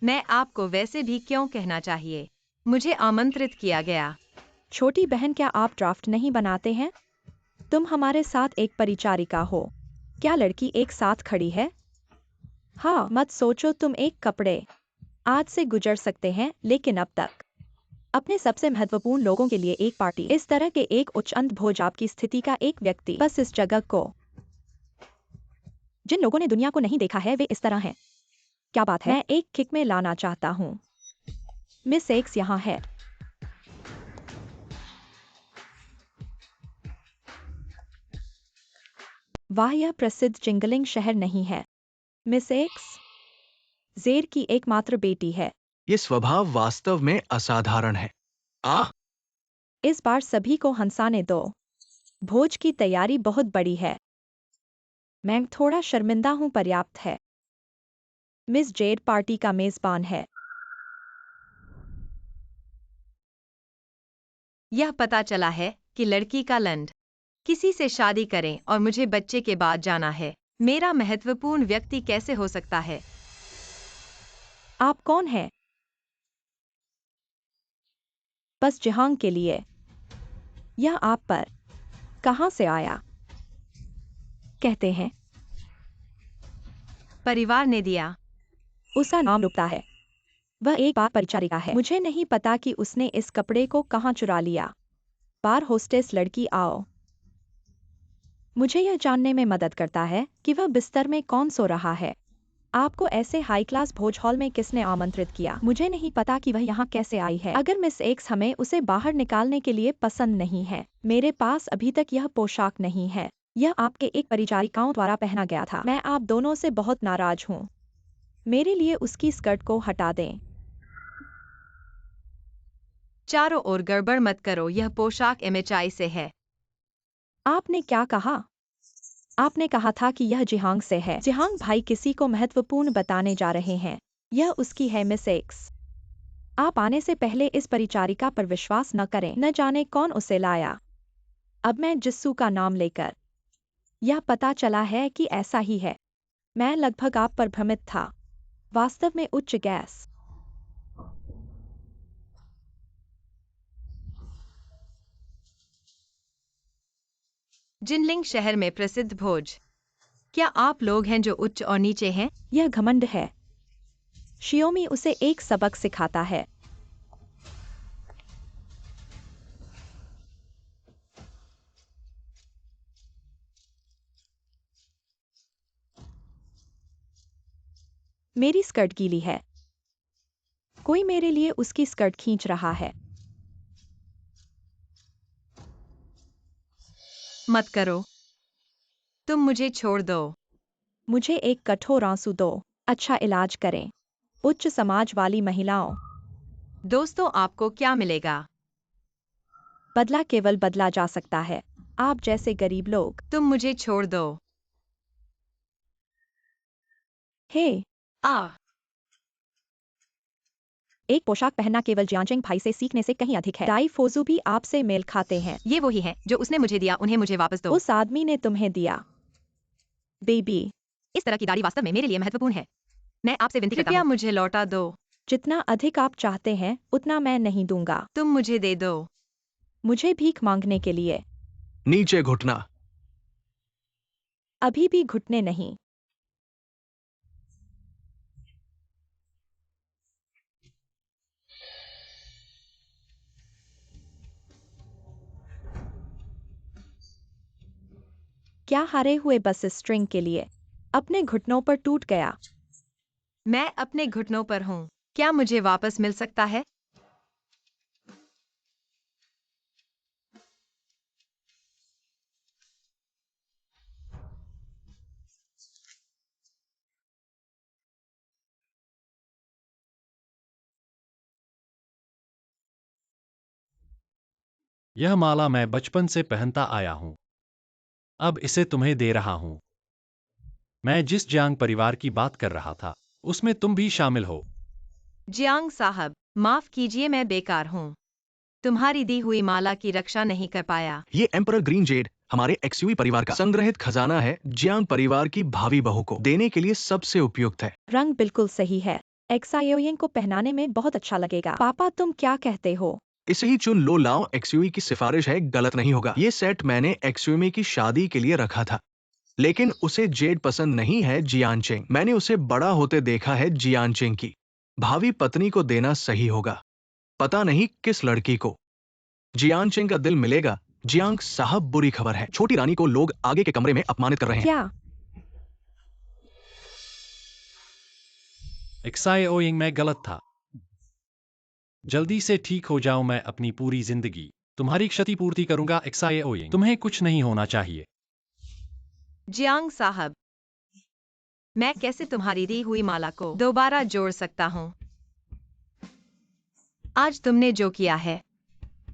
Speaker 1: मैं आपको वैसे भी क्यों कहना चाहिए? मुझे आमंत्रित किया गया।
Speaker 4: छोटी बहन, क्या आप ड्राफ्ट नहीं बनाते हैं? तुम हमारे साथ एक परिचारिका हो। क्या लड़की एक साथ खड़ी है? हाँ, मत सोचो तुम एक कपड़े आज से गुजर सकते हैं, लेकिन अब तक अपने सबसे महत्वपूर्ण लोगों के लिए एक पार्टी। इस तरह के एक उच्च अंत भोज आपकी स्थिति का एक व्यक्ति। बस इस जगह को जिन लोगों ने दुनिया को नहीं देखा है वे इस तरह हैं। क्या बात है? मैं एक किक में लाना चाहता हूँ। मिस एक्स यहाँ है। वाह, यह प्रसिद्ध जिंगलिंग शहर नहीं है। मिस एक्स जेर की एकमात्र बेटी है।
Speaker 2: ये स्वभाव वास्तव में असाधारण है। आह,
Speaker 4: इस बार सभी को हंसाने दो। भोज की तैयारी बहुत बड़ी है। मैं थोड़ा शर्मिंदा हूँ, पर्याप्त है। मिस जेड पार्टी का मेजबान है।
Speaker 1: यह पता चला है कि लड़की का लंड किसी से शादी करें और मुझे बच्चे के बाद जाना है। मेरा महत्वपूर्ण व्यक्ति कैसे हो सकता है?
Speaker 4: आप कौन हैं? बस जिहांग के लिए। यह आप पर कहाँ से आया? कहते हैं
Speaker 1: परिवार ने दिया।
Speaker 4: उसका नाम रुकता है। वह एक बार परिचारिका है। मुझे नहीं पता कि उसने इस कपड़े को कहाँ चुरा लिया। बार होस्टेस लड़की, आओ। मुझे यह जानने में मदद करता है कि वह बिस्तर में कौन सो रहा है। आपको ऐसे हाई क्लास भोज हॉल में किसने आमंत्रित किया? मुझे नहीं पता कि वह यहाँ कैसे आई है। अगर मिस एक्स हमें उसे बाहर निकालने के लिए पसंद नहीं है। मेरे पास अभी तक यह पोशाक नहीं है। यह आपके एक परिचारिकाओं द्वारा पहना गया था। मैं आप दोनों से बहुत नाराज हूँ। मेरे लिए उसकी स्कर्ट को हटा दें।
Speaker 1: चारों ओर गड़बड़ मत करो, यह पोशाक एमएचआई से है।
Speaker 4: आपने क्या कहा? आपने कहा था कि यह जिहांग से है। जिहांग भाई किसी को महत्वपूर्ण बताने जा रहे हैं। यह उसकी है, मिस एक्स। आप आने से पहले इस परिचारिका पर विश्वास न करें। न जाने कौन उसे लाया। अब मैं जिस्सू का नाम लेकर यह पता चला है कि ऐसा ही है। मैं लगभग आप पर भ्रमित था। वास्तव में उच्च गैस।
Speaker 1: जिनलिंग शहर में प्रसिद्ध भोज। क्या आप लोग हैं जो उच्च और नीचे हैं?
Speaker 4: यह घमंड है। शियोमी उसे एक सबक सिखाता है। मेरी स्कर्ट गीली है। कोई मेरे लिए उसकी स्कर्ट खींच रहा है।
Speaker 1: मत करो। तुम मुझे छोड़ दो।
Speaker 4: मुझे एक कठोर आंसू दो। अच्छा इलाज करें। उच्च समाज वाली महिलाओं।
Speaker 1: दोस्तों, आपको क्या मिलेगा?
Speaker 4: बदला केवल बदला जा सकता है। आप जैसे गरीब लोग।
Speaker 1: तुम मुझे छोड़ दो।
Speaker 4: हे,
Speaker 1: आ
Speaker 4: एक पोशाक पहनना केवल जियांचेंग भाई से सीखने से कहीं अधिक है। डाई फोजू भी आपसे मेल खाते हैं।
Speaker 1: ये वही है जो उसने मुझे दिया, उन्हें मुझे वापस दो।
Speaker 4: उस आदमी ने तुम्हें दिया। बेबी,
Speaker 1: इस तरह की दाढ़ी वास्तव में मेरे लिए महत्वपूर्ण है। मैं आपसे विनती करता हूँ, कृपया मुझे लौटा दो।
Speaker 4: जितना अधिक आप चाहते हैं उतना मैं नहीं दूंगा।
Speaker 1: तुम मुझे दे दो।
Speaker 4: मुझे भीख मांगने के लिए।
Speaker 2: नीचे घुटना।
Speaker 4: अभी भी घुटने नहीं। क्या हारे हुए बस इस स्ट्रिंग के लिए अपने घुटनों पर टूट गया?
Speaker 1: मैं अपने घुटनों पर हूँ। क्या मुझे वापस मिल सकता है?
Speaker 3: यह माला मैं बचपन से पहनता आया हूँ। अब इसे तुम्हें दे रहा हूँ। मैं जिस जियांग परिवार की बात कर रहा था, उसमें तुम भी शामिल हो।
Speaker 1: जियांग साहब, माफ कीजिए, मैं बेकार हूँ। तुम्हारी दी हुई माला की रक्षा नहीं कर पाया।
Speaker 2: ये एम्परर ग्रीन जेड हमारे एक्सयूवी परिवार का संग्रहित खजाना है। जियांग परिवार की भावी बहू को देने के लिए सबसे उपयुक्त है।
Speaker 4: रंग बिल्कुल सही है। एक्सायोयिंग को पहनाने में बहुत अच्छा लगेगा। पापा तुम क्या कहते हो?
Speaker 2: इसे ही चुन लो। लाओ, एक्सयूवी की सिफारिश है, गलत नहीं होगा। ये सेट मैंने एक्सयूवी की शादी के लिए रखा था, लेकिन उसे जेड पसंद नहीं है। जियानचेंग, मैंने उसे बड़ा होते देखा है। जियानचेंग की भावी पत्नी को देना सही होगा, पता नहीं किस लड़की को। जियानचेंग का दिल मिलेगा। जियांग साहब, बुरी खबर है, छोटी रानी को लोग आगे के कमरे में अपमानित कर रहे हैं।
Speaker 4: क्या?
Speaker 3: एक्सायोयिंग में गलत था। जल्दी से ठीक हो जाओ, मैं अपनी पूरी जिंदगी तुम्हारी क्षतिपूर्ति करूंगा। एक्सायोयिंग, तुम्हें कुछ नहीं होना चाहिए।
Speaker 1: जियांग साहब, मैं कैसे तुम्हारी दी हुई माला को दोबारा जोड़ सकता हूँ? आज तुमने जो किया है,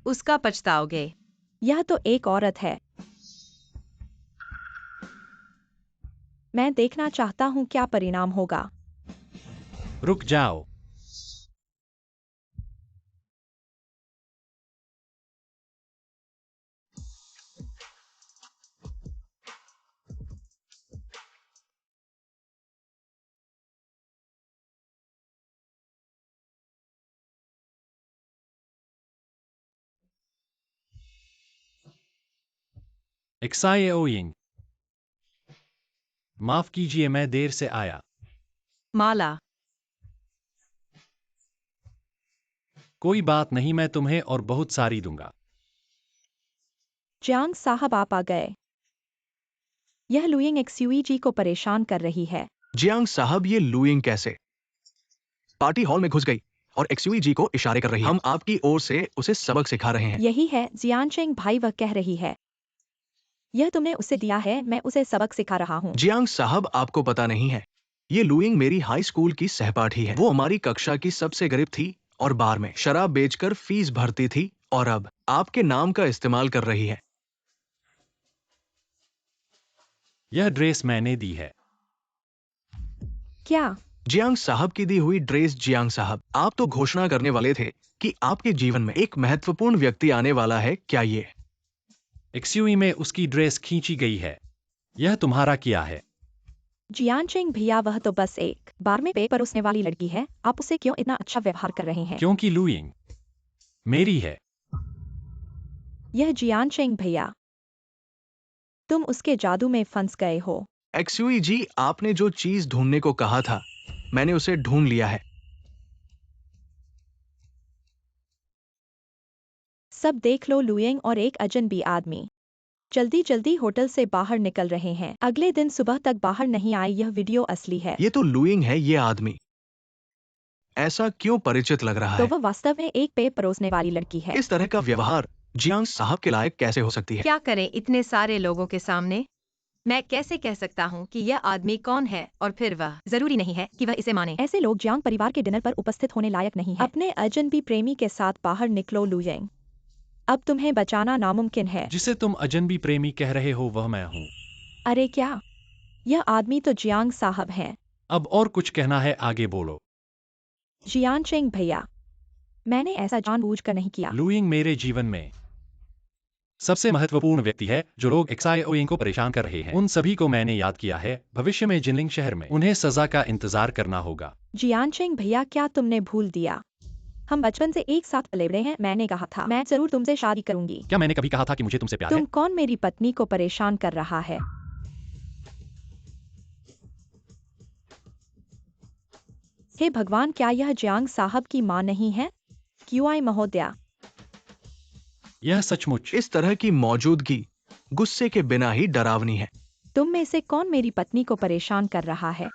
Speaker 1: उसका पछताओगे।
Speaker 4: यह तो एक औरत है। मैं देखना चाहता हूँ क्या परिणाम होगा।
Speaker 3: रुक जाओ। एक्सायोयिंग, माफ कीजिए, मैं देर से आया।
Speaker 1: माला,
Speaker 3: कोई बात नहीं, मैं तुम्हें और बहुत सारी दूंगा।
Speaker 4: जियांग साहब आप आ गए। यह लुइंग एक्सयूई जी को परेशान कर रही है।
Speaker 2: जियांग साहब, ये लुइंग कैसे पार्टी हॉल में घुस गई और एक्सयूवी जी को इशारे कर रही है? हम आपकी ओर से उसे सबक सिखा रहे हैं।
Speaker 4: यही है जियानचेंग भाई, वह कह रही है। यह तुमने उसे दिया है, मैं उसे सबक सिखा रहा हूँ।
Speaker 2: जियांग साहब, आपको पता नहीं है, ये लुइंग मेरी हाई स्कूल की सहपाठी है। वो हमारी कक्षा की सबसे गरीब थी और बार में शराब बेचकर फीस भरती थी, और अब आपके नाम का इस्तेमाल कर रही है।
Speaker 3: यह ड्रेस मैंने दी है।
Speaker 4: क्या?
Speaker 2: जियांग साहब की दी हुई ड्रेस। जियांग साहब, आप तो घोषणा करने वाले थे कि आपके जीवन में एक महत्वपूर्ण व्यक्ति आने वाला है। क्या ये
Speaker 3: एक्सयूवी में उसकी ड्रेस खींची गई है। यह तुम्हारा किया है।
Speaker 4: जियानचेंग भैया, वह तो बस एक बार में पेट परोसने वाली लड़की है। आप उसे क्यों इतना अच्छा व्यवहार कर रहे हैं?
Speaker 3: क्योंकि लुइंग मेरी है।
Speaker 4: यह जियानचेंग भैया, तुम उसके जादू में फंस गए हो।
Speaker 2: एक्सयूवी जी, आपने जो चीज ढूंढने को कहा था, मैंने उसे ढूंढ लिया है।
Speaker 4: सब देख लो, लुइंग और एक अजनबी आदमी जल्दी जल्दी होटल से बाहर निकल रहे हैं। अगले दिन सुबह तक बाहर नहीं आए। यह वीडियो असली है।
Speaker 2: ये तो लुइंग है। ये आदमी ऐसा क्यों परिचित लग रहा
Speaker 4: तो
Speaker 2: है?
Speaker 4: वह वास्तव में एक पेट परोसने वाली लड़की है।
Speaker 2: इस तरह का व्यवहार जियांग साहब के लायक कैसे हो सकती है?
Speaker 1: क्या करें इतने सारे लोगों के सामने? मैं कैसे कह सकता हूँ कि यह आदमी कौन है, और फिर वह जरूरी नहीं है कि वह इसे माने।
Speaker 4: ऐसे लोग जियांग परिवार के डिनर पर उपस्थित होने लायक नहीं है। अपने अजनबी प्रेमी के साथ बाहर निकलो लुइंग, अब तुम्हें बचाना नामुमकिन है।
Speaker 3: जिसे तुम अजनबी प्रेमी कह रहे हो, वह मैं हूँ।
Speaker 4: अरे क्या? यह आदमी तो जियांग साहब हैं।
Speaker 3: अब और कुछ कहना है, आगे बोलो।
Speaker 4: जियानचेंग भैया, मैंने ऐसा जानबूझकर नहीं किया।
Speaker 3: लुइंग मेरे जीवन में सबसे महत्वपूर्ण व्यक्ति है। जो लोग एक्सायोयिंग को परेशान कर रहे हैं, उन सभी को मैंने याद किया है। भविष्य में जिनलिंग शहर में उन्हें सजा का इंतजार करना होगा।
Speaker 4: जियानचेंग भैया, क्या तुमने भूल दिया? हम बचपन से एक साथ पले बड़े हैं। मैंने कहा था मैं जरूर तुमसे शादी करूंगी।
Speaker 3: क्या मैंने कभी कहा था कि मुझे तुमसे प्यार है?
Speaker 4: तुम कौन मेरी पत्नी को परेशान कर रहा है? हे भगवान, क्या यह जियांग साहब की मां नहीं है? क्यूआई महोदया,
Speaker 3: यह सचमुच
Speaker 2: इस तरह की मौजूदगी गुस्से के बिना ही डरावनी है।
Speaker 4: तुम में से कौन मेरी पत्नी को परेशान कर रहा है?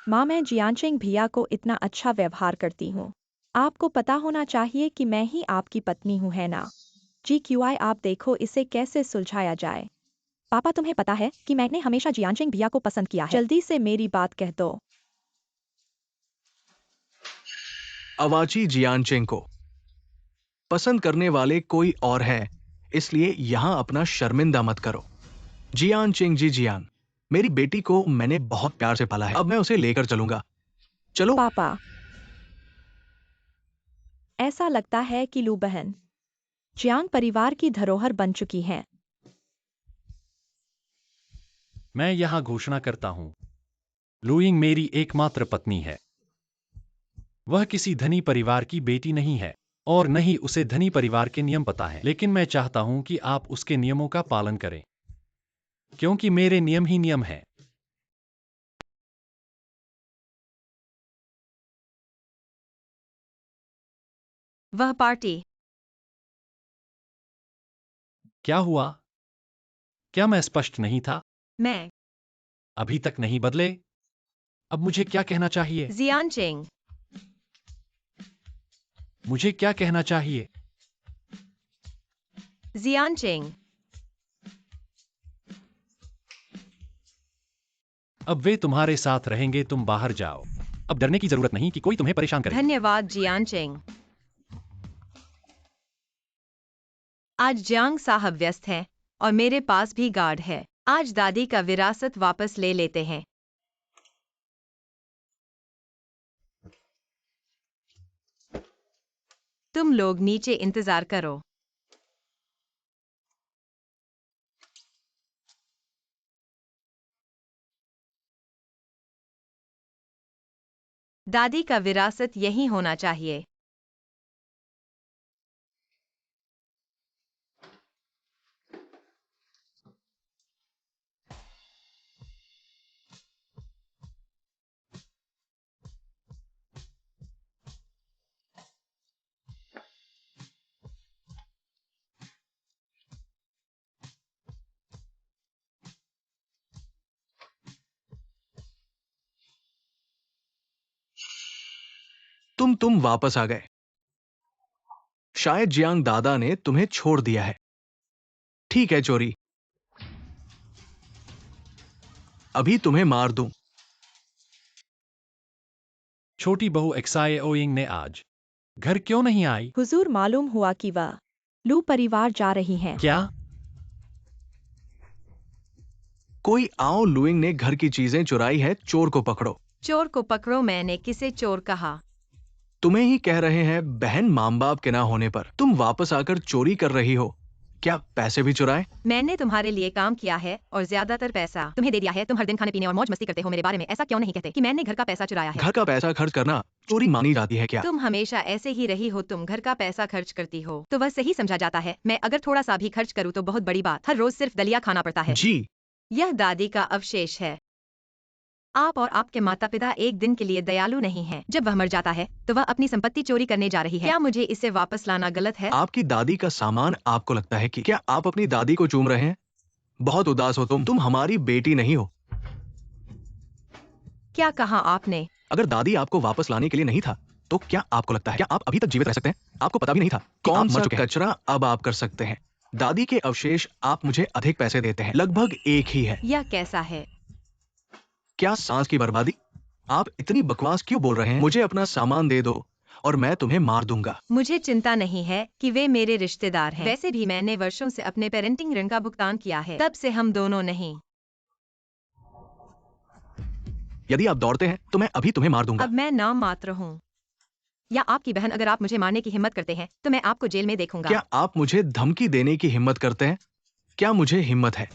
Speaker 4: माँ, मैं जियानचेंग भैया को इतना अच्छा व्यवहार करती हूँ। आपको पता होना चाहिए कि मैं ही आपकी पत्नी हूँ, है ना? जी क्यूआई, आप देखो इसे कैसे सुलझाया जाए। पापा, तुम्हें पता है कि मैंने हमेशा जियानचेंग भैया को पसंद किया है। जल्दी से मेरी बात कह दो।
Speaker 2: अवाची जियानचेंग को पसंद करने वाले कोई और है, इसलिए यहाँ अपना शर्मिंदा मत करो। जियान चिंग जी, जियान, मेरी बेटी को मैंने बहुत प्यार से पाला है, अब मैं उसे लेकर चलूंगा। चलो।
Speaker 4: पापा, ऐसा लगता है कि लू बहन जियांग परिवार की धरोहर बन चुकी हैं।
Speaker 3: मैं यहाँ घोषणा करता हूँ, लुइंग मेरी एकमात्र पत्नी है। वह किसी धनी परिवार की बेटी नहीं है और न ही उसे धनी परिवार के नियम पता है, लेकिन मैं चाहता हूं कि आप उसके नियमों का पालन करें, क्योंकि मेरे नियम ही नियम हैं।
Speaker 1: वह पार्टी।
Speaker 3: क्या हुआ? क्या मैं स्पष्ट नहीं था?
Speaker 1: मैं
Speaker 3: अभी तक नहीं बदले? अब मुझे क्या कहना चाहिए?
Speaker 1: जियान चिंग।
Speaker 3: मुझे क्या कहना चाहिए?
Speaker 1: जियान चिंग।
Speaker 3: अब वे तुम्हारे साथ रहेंगे, तुम बाहर जाओ। अब डरने की जरूरत नहीं कि कोई तुम्हें परेशान करे।
Speaker 1: धन्यवाद जियान चिंग। आज जियांग साहब व्यस्त हैं और मेरे पास भी गार्ड है। आज दादी का विरासत वापस ले लेते हैं। तुम लोग नीचे इंतजार करो। दादी का विरासत यही होना चाहिए।
Speaker 2: तुम वापस आ गए। शायद जियांग दादा ने तुम्हें छोड़ दिया है। ठीक है चोरी, अभी तुम्हें मार दूं।
Speaker 3: छोटी बहू एक्साए ओइंग ने आज घर क्यों नहीं आई?
Speaker 4: हुजूर, मालूम हुआ कि वह लू परिवार जा रही हैं।
Speaker 3: क्या?
Speaker 2: कोई आओ, लुइंग ने घर की चीजें चुराई है, चोर को पकड़ो।
Speaker 1: चोर को पकड़ो? मैंने किसे चोर कहा?
Speaker 2: तुम्हें ही कह रहे हैं, बहन मां बाप के ना होने पर तुम वापस आकर चोरी कर रही हो। क्या पैसे भी चुराए?
Speaker 1: मैंने तुम्हारे लिए काम किया है और ज्यादातर पैसा तुम्हें दे दिया है। तुम हर दिन खाने पीने और मौज मस्ती करते हो। मेरे बारे में ऐसा क्यों नहीं कहते कि मैंने घर का पैसा चुराया है?
Speaker 2: घर का पैसा खर्च करना चोरी मानी जाती है क्या?
Speaker 1: तुम हमेशा ऐसे ही रही हो। तुम घर का पैसा खर्च करती हो तो वह सही समझा जाता है। मैं अगर थोड़ा सा भी खर्च करूँ तो बहुत बड़ी बात। हर रोज सिर्फ दलिया खाना पड़ता है।
Speaker 2: जी।
Speaker 1: यह दादी का अवशेष है। आप और आपके माता पिता एक दिन के लिए दयालु नहीं हैं। जब वह मर जाता है तो वह अपनी संपत्ति चोरी करने जा रही है। क्या मुझे इसे वापस लाना गलत है?
Speaker 2: आपकी दादी का सामान आपको लगता है कि क्या आप अपनी दादी को चूम रहे हैं? बहुत उदास हो तुम हमारी बेटी नहीं हो।
Speaker 1: क्या कहा आपने?
Speaker 2: अगर दादी आपको वापस लाने के लिए नहीं था तो क्या आपको लगता है क्या आप अभी तक जीवित रह सकते हैं? आपको पता भी नहीं था कि
Speaker 3: कौन
Speaker 2: आप मर
Speaker 3: सा
Speaker 2: चुके हैं। कचरा अब आप कर सकते हैं। दादी के अवशेष आप मुझे अधिक पैसे देते हैं, लगभग एक ही है।
Speaker 1: यह कैसा है?
Speaker 2: क्या सांस की बर्बादी? आप इतनी बकवास क्यों बोल रहे हैं? मुझे अपना सामान दे दो और मैं तुम्हें मार दूंगा।
Speaker 1: मुझे चिंता नहीं है कि वे मेरे रिश्तेदार हैं। वैसे भी मैंने वर्षों से अपने पेरेंटिंग ऋण का भुगतान किया है। तब से हम दोनों नहीं।
Speaker 2: यदि आप दौड़ते हैं तो मैं अभी तुम्हें मार दूंगा।
Speaker 1: अब मैं नाम मात्र हूँ या आपकी बहन। अगर आप मुझे मारने की हिम्मत करते हैं तो मैं आपको जेल में देखूंगा।
Speaker 2: क्या आप मुझे धमकी देने की हिम्मत करते हैं? क्या मुझे हिम्मत है?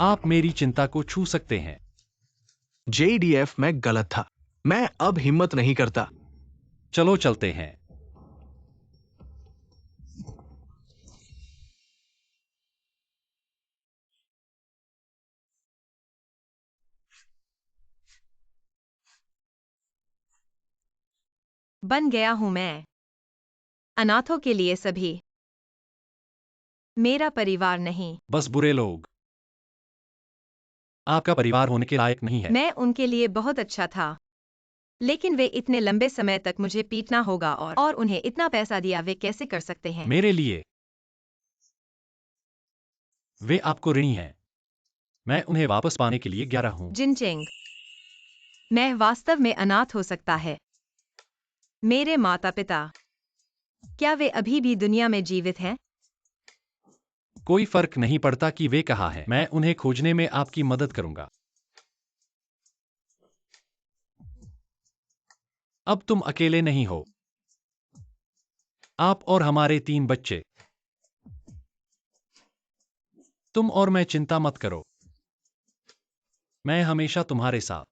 Speaker 3: आप मेरी चिंता को छू सकते हैं।
Speaker 2: JDF में गलत था। मैं अब हिम्मत नहीं करता।
Speaker 3: चलो चलते हैं।
Speaker 1: बन गया हूँ मैं। अनाथों के लिए सभी। मेरा परिवार नहीं।
Speaker 3: बस बुरे लोग। आपका परिवार होने के लायक नहीं है।
Speaker 1: मैं उनके लिए बहुत अच्छा था, लेकिन वे इतने लंबे समय तक मुझे पीटना होगा और उन्हें इतना पैसा दिया। वे कैसे कर सकते हैं?
Speaker 3: मेरे लिए वे आपको ऋणी हैं। मैं उन्हें वापस पाने के लिए 11 हूं।
Speaker 1: जिनचिंग, मैं वास्तव में अनाथ हो सकता है। मेरे माता पिता क्या वे अभी भी दुनिया में जीवित हैं?
Speaker 3: कोई फर्क नहीं पड़ता कि वे कहाँ हैं। मैं उन्हें खोजने में आपकी मदद करूंगा। अब तुम अकेले नहीं हो। आप और हमारे 3 बच्चे। तुम और मैं, चिंता मत करो। मैं हमेशा तुम्हारे साथ।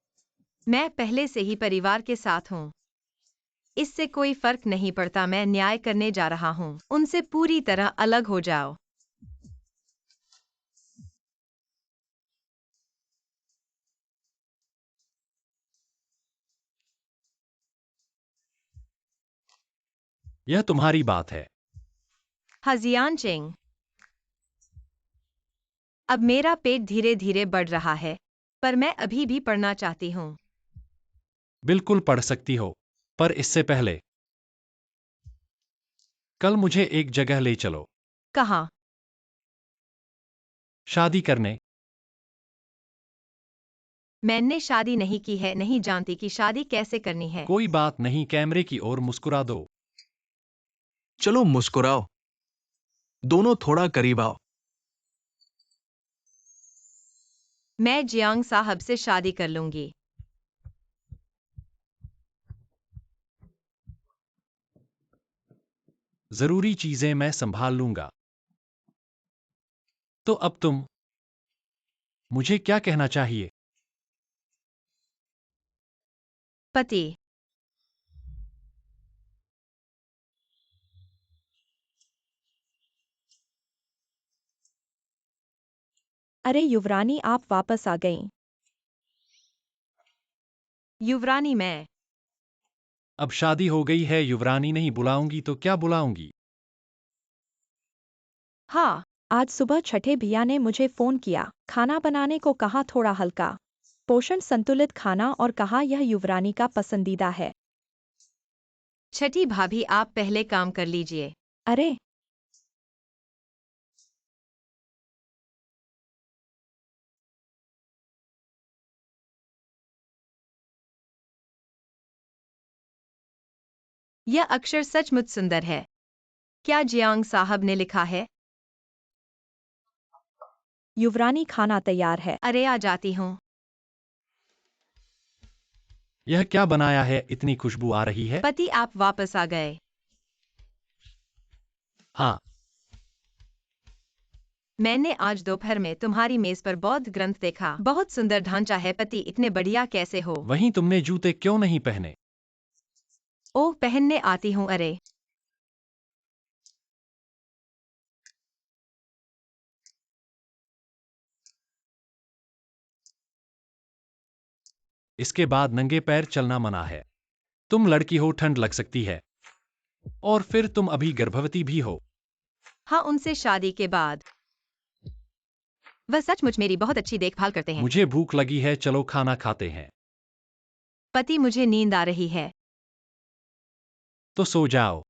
Speaker 1: मैं पहले से ही परिवार के साथ हूँ। इससे कोई फर्क नहीं पड़ता। मैं न्याय करने जा रहा हूँ। उनसे पूरी तरह अलग हो जाओ।
Speaker 3: यह तुम्हारी बात है।
Speaker 1: हजियानचिंग, अब मेरा पेट धीरे धीरे बढ़ रहा है, पर मैं अभी भी पढ़ना चाहती हूँ।
Speaker 3: बिल्कुल पढ़ सकती हो, पर इससे पहले कल मुझे एक जगह ले चलो।
Speaker 1: कहाँ?
Speaker 3: शादी करने।
Speaker 1: मैंने शादी नहीं की है, नहीं जानती कि शादी कैसे करनी है।
Speaker 3: कोई बात नहीं, कैमरे की ओर मुस्कुरा दो।
Speaker 2: चलो मुस्कुराओ। दोनों थोड़ा करीब आओ।
Speaker 1: मैं जियांग साहब से शादी कर लूंगी।
Speaker 3: जरूरी चीजें मैं संभाल लूंगा। तो अब तुम मुझे क्या कहना चाहिए?
Speaker 1: पति।
Speaker 4: अरे युवरानी, आप वापस आ गईं।
Speaker 1: युवरानी, मैं।
Speaker 3: अब शादी हो गई है, युवरानी नहीं बुलाऊंगी तो क्या बुलाऊंगी?
Speaker 1: हाँ।
Speaker 4: आज सुबह छठे भैया ने मुझे फोन किया, खाना बनाने को कहा, थोड़ा हल्का पोषण संतुलित खाना, और कहा यह युवरानी का पसंदीदा है।
Speaker 1: छठी भाभी, आप पहले काम कर लीजिए।
Speaker 4: अरे
Speaker 1: यह अक्षर सचमुच सुंदर है। क्या जियांग साहब ने लिखा है?
Speaker 4: युवरानी, खाना तैयार है।
Speaker 1: अरे, आ जाती हूँ।
Speaker 3: यह क्या बनाया है? इतनी खुशबू आ रही है।
Speaker 1: पति, आप वापस आ गए।
Speaker 3: हाँ।
Speaker 1: मैंने आज दोपहर में तुम्हारी मेज पर बौद्ध ग्रंथ देखा। बहुत सुंदर ढांचा है। पति, इतने बढ़िया कैसे हो?
Speaker 3: वहीं तुमने जूते क्यों नहीं पहने?
Speaker 1: ओह, पहनने आती हूँ। अरे,
Speaker 3: इसके बाद नंगे पैर चलना मना है। तुम लड़की हो, ठंड लग सकती है। और फिर तुम अभी गर्भवती भी हो।
Speaker 1: हाँ, उनसे शादी के बाद। वह सचमुच मेरी बहुत अच्छी देखभाल करते हैं।
Speaker 3: मुझे भूख लगी है, चलो खाना खाते हैं।
Speaker 1: पति, मुझे नींद आ रही है।
Speaker 3: तो सो जाओ।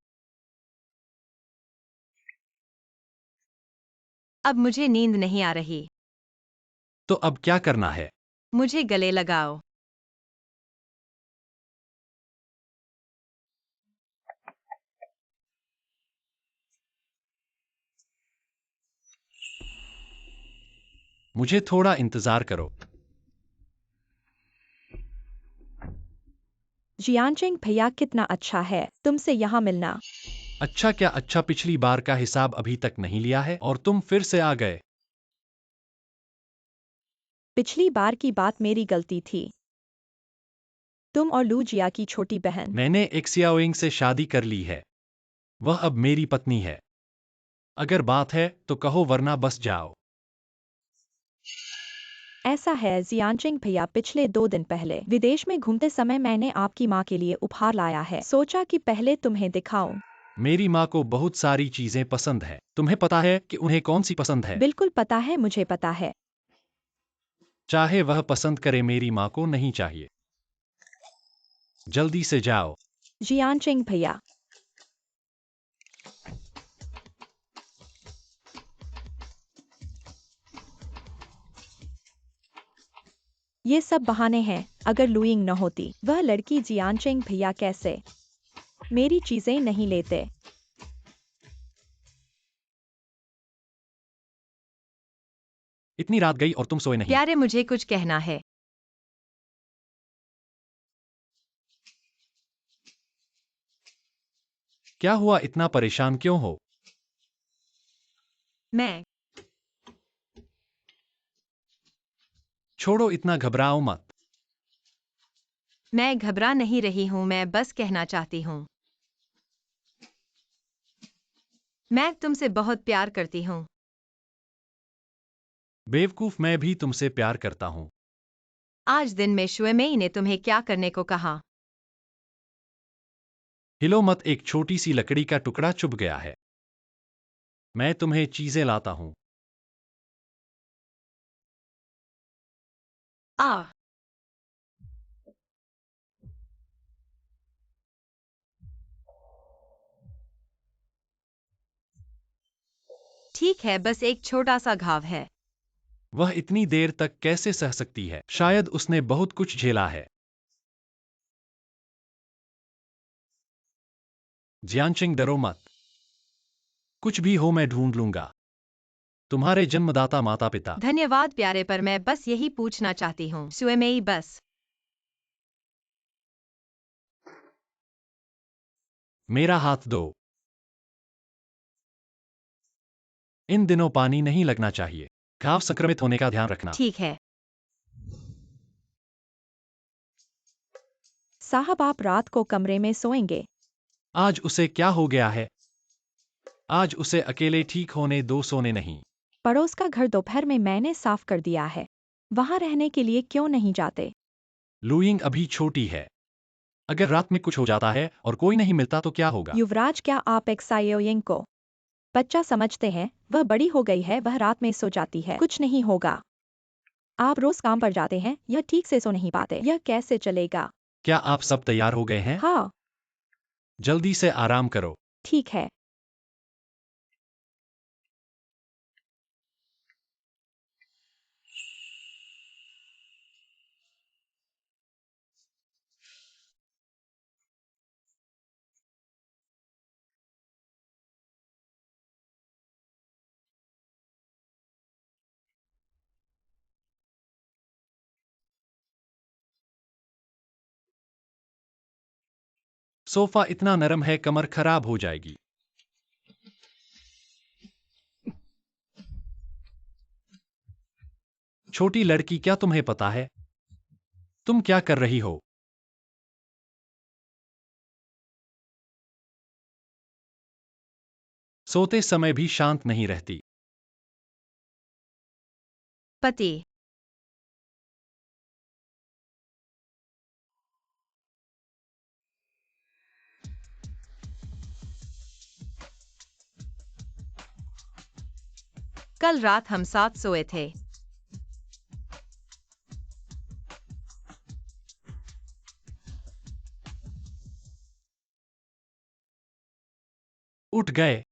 Speaker 1: अब मुझे नींद नहीं आ रही।
Speaker 3: तो अब क्या करना है?
Speaker 1: मुझे गले लगाओ।
Speaker 3: मुझे थोड़ा इंतजार करो।
Speaker 4: जियांचिंग भैया, कितना अच्छा है तुमसे यहाँ मिलना।
Speaker 3: अच्छा क्या अच्छा, पिछली बार का हिसाब अभी तक नहीं लिया है और तुम फिर से आ गए।
Speaker 4: पिछली बार की बात मेरी गलती थी। तुम और लू जिया की छोटी बहन।
Speaker 3: मैंने एक्सियाओइंग से शादी कर ली है। वह अब मेरी पत्नी है। अगर बात है तो कहो, वरना बस जाओ।
Speaker 4: ऐसा है जियांचिंग भैया, पिछले 2 दिन पहले विदेश में घूमते समय मैंने आपकी माँ के लिए उपहार लाया है। सोचा कि पहले तुम्हें दिखाऊं।
Speaker 3: मेरी माँ को बहुत सारी चीजें पसंद है। तुम्हें पता है कि उन्हें कौन सी पसंद है?
Speaker 4: बिल्कुल पता है, मुझे पता है।
Speaker 3: चाहे वह पसंद करे, मेरी माँ को नहीं चाहिए। जल्दी से जाओ।
Speaker 4: जियांचिंग भैया, ये सब बहाने हैं। अगर लुइंग न होती, वह लड़की जियांचिंग भैया कैसे मेरी चीजें नहीं लेते।
Speaker 3: इतनी रात गई और तुम सोए नहीं।
Speaker 1: प्यारे, मुझे कुछ कहना है।
Speaker 3: क्या हुआ, इतना परेशान क्यों हो?
Speaker 1: मैं
Speaker 3: छोड़ो, इतना घबराओ मत।
Speaker 1: मैं घबरा नहीं रही हूँ, मैं बस कहना चाहती हूँ। मैं तुमसे बहुत प्यार करती हूँ।
Speaker 3: बेवकूफ, मैं भी तुमसे प्यार करता हूँ।
Speaker 1: आज दिन में शुएमई ने तुम्हें क्या करने को कहा?
Speaker 3: हिलो मत, एक छोटी सी लकड़ी का टुकड़ा चुभ गया है। मैं तुम्हें चीजें लाता हूँ।
Speaker 1: आ ठीक है, बस एक छोटा सा घाव है।
Speaker 3: वह इतनी देर तक कैसे सह सकती है? शायद उसने बहुत कुछ झेला है। जियांशिंग, डरो मत। कुछ भी हो, मैं ढूंढ लूंगा। तुम्हारे जन्मदाता माता पिता।
Speaker 1: धन्यवाद प्यारे, पर मैं बस यही पूछना चाहती हूँ। शुएमई, बस।
Speaker 3: मेरा हाथ दो। इन दिनों पानी नहीं लगना चाहिए। घाव संक्रमित होने का ध्यान रखना।
Speaker 1: ठीक है।
Speaker 4: साहब, आप रात को कमरे में सोएंगे?
Speaker 3: आज उसे क्या हो गया है? आज उसे अकेले ठीक होने दो, सोने नहीं।
Speaker 4: पड़ोस का घर दोपहर में मैंने साफ कर दिया है। वहां रहने के लिए क्यों नहीं जाते?
Speaker 3: लुइंग अभी छोटी है। अगर रात में कुछ हो जाता है और कोई नहीं मिलता तो क्या होगा?
Speaker 4: युवराज, क्या आप एक्सायोयिंग को बच्चा समझते हैं? वह बड़ी हो गई है, वह रात में सो जाती है, कुछ नहीं होगा। आप रोज काम पर जाते हैं, यह ठीक से सो नहीं पाते, यह कैसे चलेगा?
Speaker 3: क्या आप सब तैयार हो गए हैं?
Speaker 4: हाँ,
Speaker 3: जल्दी से आराम करो।
Speaker 4: ठीक है।
Speaker 3: सोफा इतना नरम है, कमर खराब हो जाएगी। छोटी लड़की, क्या तुम्हें पता है तुम क्या कर रही हो? सोते समय भी शांत नहीं रहती।
Speaker 1: पति। कल रात हम साथ सोए थे।
Speaker 3: उठ गए?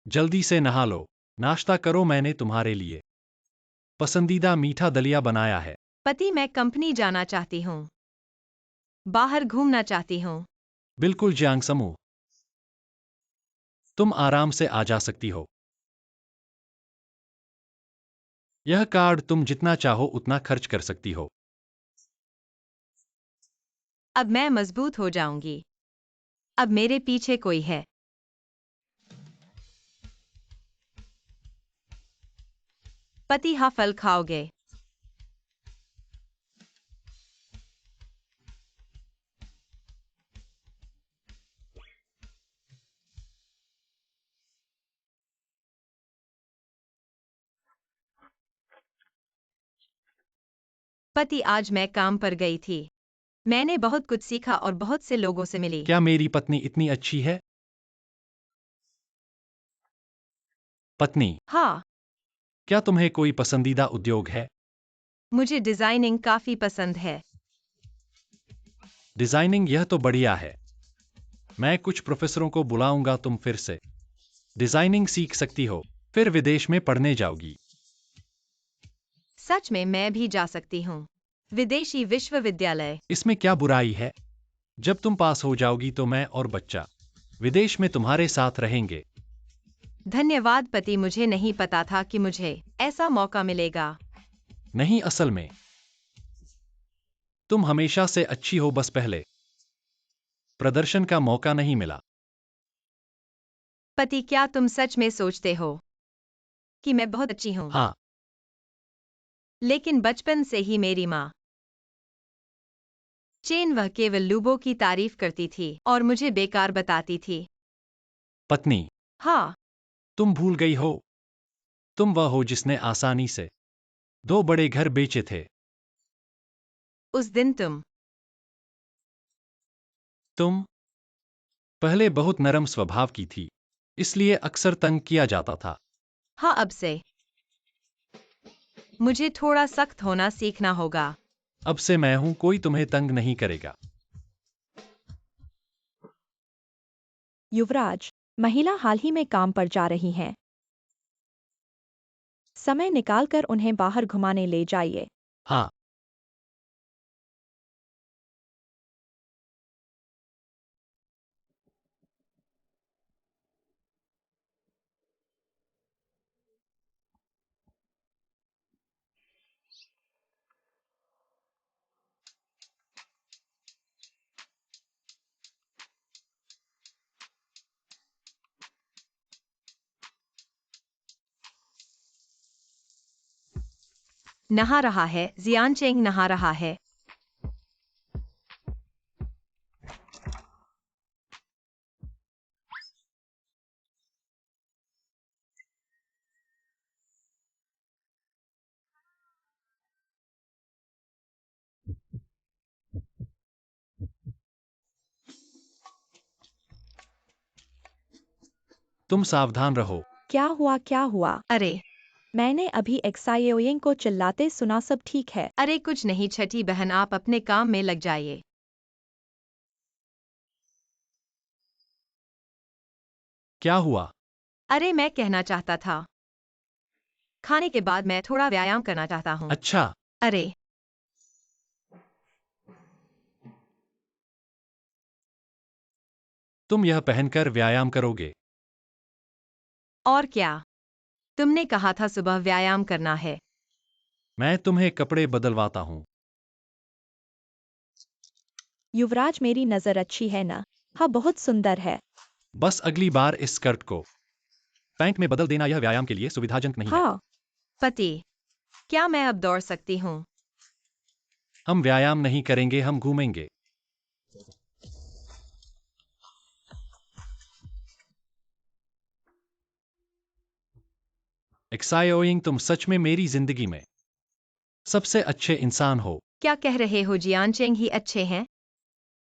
Speaker 3: जल्दी से नहा लो, नाश्ता करो, मैंने तुम्हारे लिए पसंदीदा मीठा दलिया बनाया है।
Speaker 1: पति, मैं कंपनी जाना चाहती हूँ। बाहर घूमना चाहती हूँ।
Speaker 3: बिल्कुल जियांग समूह, तुम आराम से आ जा सकती हो। यह कार्ड तुम जितना चाहो उतना खर्च कर सकती हो।
Speaker 1: अब मैं मजबूत हो जाऊंगी। अब मेरे पीछे कोई है। पति, हाँ, फल खाओगे? पति, आज मैं काम पर गई थी। मैंने बहुत कुछ सीखा और बहुत से लोगों से मिली।
Speaker 3: क्या मेरी पत्नी इतनी अच्छी है? पत्नी,
Speaker 1: हाँ,
Speaker 3: क्या तुम्हें कोई पसंदीदा उद्योग है?
Speaker 1: मुझे डिजाइनिंग काफी पसंद है।
Speaker 3: डिजाइनिंग, यह तो बढ़िया है। मैं कुछ प्रोफेसरों को बुलाऊंगा, तुम फिर से डिजाइनिंग सीख सकती हो, फिर विदेश में पढ़ने जाओगी।
Speaker 1: सच में, मैं भी जा सकती हूँ। विदेशी विश्वविद्यालय।
Speaker 3: इसमें क्या बुराई है? जब तुम पास हो जाओगी तो मैं और बच्चा विदेश में तुम्हारे साथ रहेंगे।
Speaker 1: धन्यवाद पति, मुझे नहीं पता था कि मुझे ऐसा मौका मिलेगा।
Speaker 3: नहीं, असल में तुम हमेशा से अच्छी हो, बस पहले प्रदर्शन का मौका नहीं मिला।
Speaker 1: पति, क्या तुम सच में सोचते हो कि मैं बहुत अच्छी हूँ?
Speaker 3: हाँ,
Speaker 1: लेकिन बचपन से ही मेरी माँ चेन, वह केवल लूबो की तारीफ करती थी और मुझे बेकार बताती थी।
Speaker 3: पत्नी,
Speaker 1: हाँ,
Speaker 3: तुम भूल गई हो, तुम वह हो जिसने आसानी से 2 बड़े घर बेचे थे।
Speaker 1: उस दिन
Speaker 3: तुम पहले बहुत नरम स्वभाव की थी, इसलिए अक्सर तंग किया जाता था।
Speaker 1: हाँ, अब से मुझे थोड़ा सख्त होना सीखना होगा।
Speaker 3: अब से मैं हूं, कोई तुम्हें तंग नहीं करेगा।
Speaker 4: युवराज, महिला हाल ही में काम पर जा रही हैं। समय निकालकर उन्हें बाहर घुमाने ले जाइए।
Speaker 3: हाँ,
Speaker 1: नहा रहा है, जियानचेंग नहा रहा है।
Speaker 3: तुम सावधान रहो।
Speaker 4: क्या हुआ, क्या हुआ?
Speaker 1: अरे
Speaker 4: मैंने अभी एक्साइयोइंग को चिल्लाते सुना, सब ठीक है?
Speaker 1: अरे कुछ नहीं छठी बहन, आप अपने काम में लग जाइए।
Speaker 3: क्या हुआ?
Speaker 1: अरे मैं कहना चाहता था, खाने के बाद मैं थोड़ा व्यायाम करना चाहता हूँ।
Speaker 3: अच्छा,
Speaker 1: अरे
Speaker 3: तुम यह पहनकर व्यायाम करोगे?
Speaker 1: और क्या, तुमने कहा था सुबह व्यायाम करना है।
Speaker 3: मैं तुम्हें कपड़े बदलवाता हूँ।
Speaker 4: युवराज, मेरी नजर अच्छी है ना? हाँ, बहुत सुंदर है।
Speaker 3: बस अगली बार इस स्कर्ट को पैंट में बदल देना, यह व्यायाम के लिए सुविधाजनक नहीं है।
Speaker 4: हाँ,
Speaker 1: पति, क्या मैं अब दौड़ सकती हूँ?
Speaker 3: हम व्यायाम नहीं करेंगे, हम घूमेंगे। एक्साइयोइंग, तुम सच में मेरी जिंदगी में सबसे अच्छे इंसान हो।
Speaker 1: क्या कह रहे हो? जियानचेंग ही अच्छे हैं।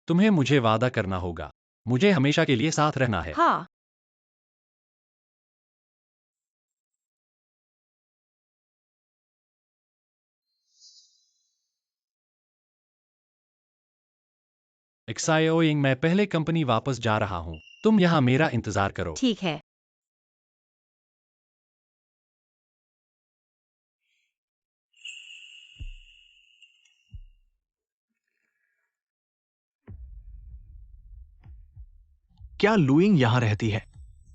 Speaker 3: तुम्हें मुझे वादा करना होगा, मुझे हमेशा के लिए साथ रहना है।
Speaker 1: हाँ,
Speaker 3: एक्साइयोइंग, मैं पहले कंपनी वापस जा रहा हूँ, तुम यहाँ मेरा इंतजार करो।
Speaker 1: ठीक है।
Speaker 2: क्या लुइंग यहाँ रहती है?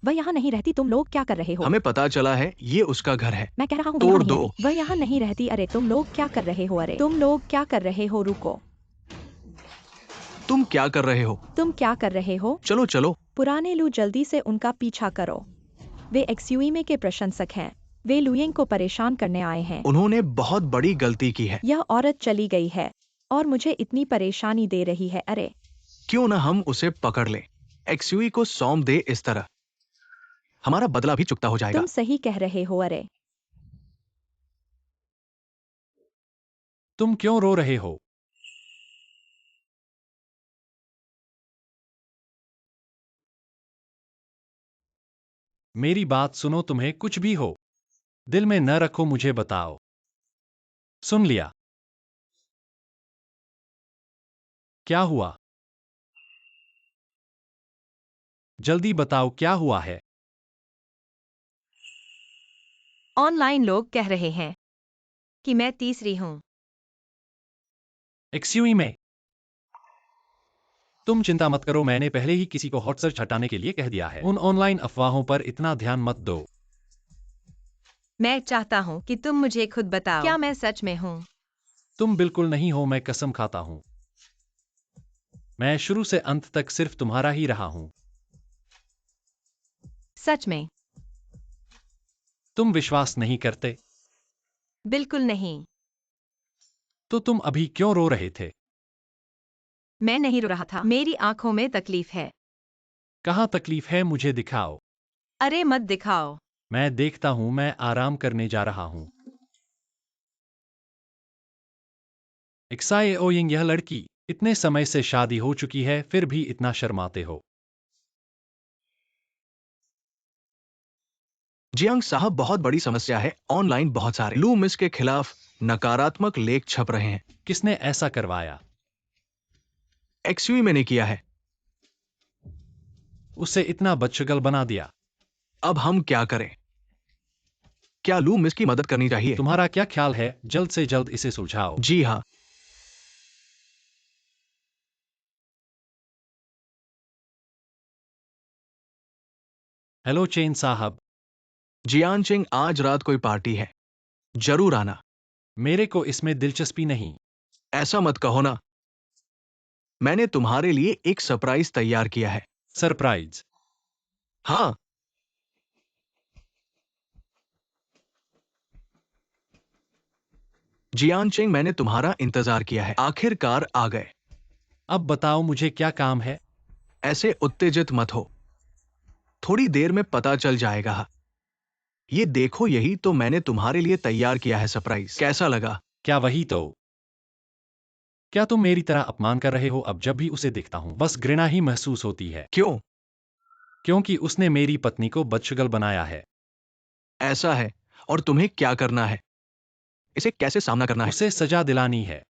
Speaker 4: वह यहाँ नहीं रहती। तुम लोग क्या कर रहे हो?
Speaker 2: हमें पता चला है ये उसका घर है।
Speaker 4: मैं कह रहा हूँ,
Speaker 2: तोड़
Speaker 4: वह यहाँ नहीं
Speaker 2: दो।
Speaker 4: रहती। वह यहाँ नहीं रहती। अरे तुम लोग क्या कर रहे हो? अरे तुम लोग क्या कर रहे हो? रुको,
Speaker 2: तुम क्या कर रहे हो?
Speaker 4: तुम क्या कर रहे हो?
Speaker 2: चलो चलो।
Speaker 4: पुराने लू, जल्दी से उनका पीछा करो। वे एक्सयूईमे के प्रशंसक हैं। वे लुइंग को परेशान करने आए हैं।
Speaker 2: उन्होंने बहुत बड़ी गलती की है।
Speaker 4: यह औरत चली गई है और मुझे इतनी परेशानी दे रही है। अरे
Speaker 2: क्यों ना हम उसे पकड़ लें? एक्सयूई को सौंप दे, इस तरह हमारा बदला भी चुकता हो जाएगा।
Speaker 4: तुम सही कह रहे हो। अरे
Speaker 3: तुम क्यों रो रहे हो? मेरी बात सुनो, तुम्हें कुछ भी हो दिल में न रखो, मुझे बताओ। सुन लिया? क्या हुआ? जल्दी बताओ, क्या हुआ है?
Speaker 1: ऑनलाइन लोग कह रहे हैं कि मैं तीसरी हूँ।
Speaker 3: एक्सयूई में तुम चिंता मत करो, मैंने पहले ही किसी को हॉट सर्च हटाने के लिए कह दिया है। उन ऑनलाइन अफवाहों पर इतना ध्यान मत दो।
Speaker 1: मैं चाहता हूँ कि तुम मुझे खुद बताओ, क्या मैं सच में हूँ?
Speaker 3: तुम बिल्कुल नहीं हो, मैं कसम खाता हूँ। मैं शुरू से अंत तक सिर्फ तुम्हारा ही रहा हूँ।
Speaker 1: सच में?
Speaker 3: तुम विश्वास नहीं करते?
Speaker 1: बिल्कुल नहीं।
Speaker 3: तो तुम अभी क्यों रो रहे थे?
Speaker 1: मैं नहीं रो रहा था, मेरी आंखों में तकलीफ है।
Speaker 3: कहाँ तकलीफ है, मुझे दिखाओ।
Speaker 1: अरे मत दिखाओ।
Speaker 3: मैं देखता हूँ, मैं आराम करने जा रहा हूँ। एक्साई ओयिंग, यह लड़की इतने समय से शादी हो चुकी है, फिर भी इतना शर्माते हो।
Speaker 2: जियांग साहब, बहुत बड़ी समस्या है। ऑनलाइन बहुत सारे लू मिस के खिलाफ नकारात्मक लेख छप रहे हैं।
Speaker 3: किसने ऐसा करवाया?
Speaker 2: एक्सयूई मैंने किया है।
Speaker 3: उसे इतना बदशगल बना दिया।
Speaker 2: अब हम क्या करें? क्या लू मिस की मदद करनी चाहिए?
Speaker 3: तुम्हारा क्या ख्याल है, जल्द से जल्द इसे सुलझाओ।
Speaker 2: जी हाँ।
Speaker 3: हेलो चेन साहब।
Speaker 2: जियानचिंग, आज रात कोई पार्टी है, जरूर आना।
Speaker 3: मेरे को इसमें दिलचस्पी नहीं।
Speaker 2: ऐसा मत कहो ना, मैंने तुम्हारे लिए एक सरप्राइज तैयार किया है।
Speaker 3: सरप्राइज?
Speaker 2: हाँ, जियानचिंग, मैंने तुम्हारा इंतजार किया है, आखिरकार आ गए।
Speaker 3: अब बताओ मुझे क्या काम है।
Speaker 2: ऐसे उत्तेजित मत हो, थोड़ी देर में पता चल जाएगा। ये देखो, यही तो मैंने तुम्हारे लिए तैयार किया है सरप्राइज। कैसा लगा?
Speaker 3: क्या वही तो? क्या तुम मेरी तरह अपमान कर रहे हो? अब जब भी उसे देखता हूँ बस घृणा ही महसूस होती है।
Speaker 2: क्यों?
Speaker 3: क्योंकि उसने मेरी पत्नी को बदशगल बनाया है।
Speaker 2: ऐसा है, और तुम्हें क्या करना है? इसे कैसे सामना करना है?
Speaker 3: उसे सजा दिलानी है।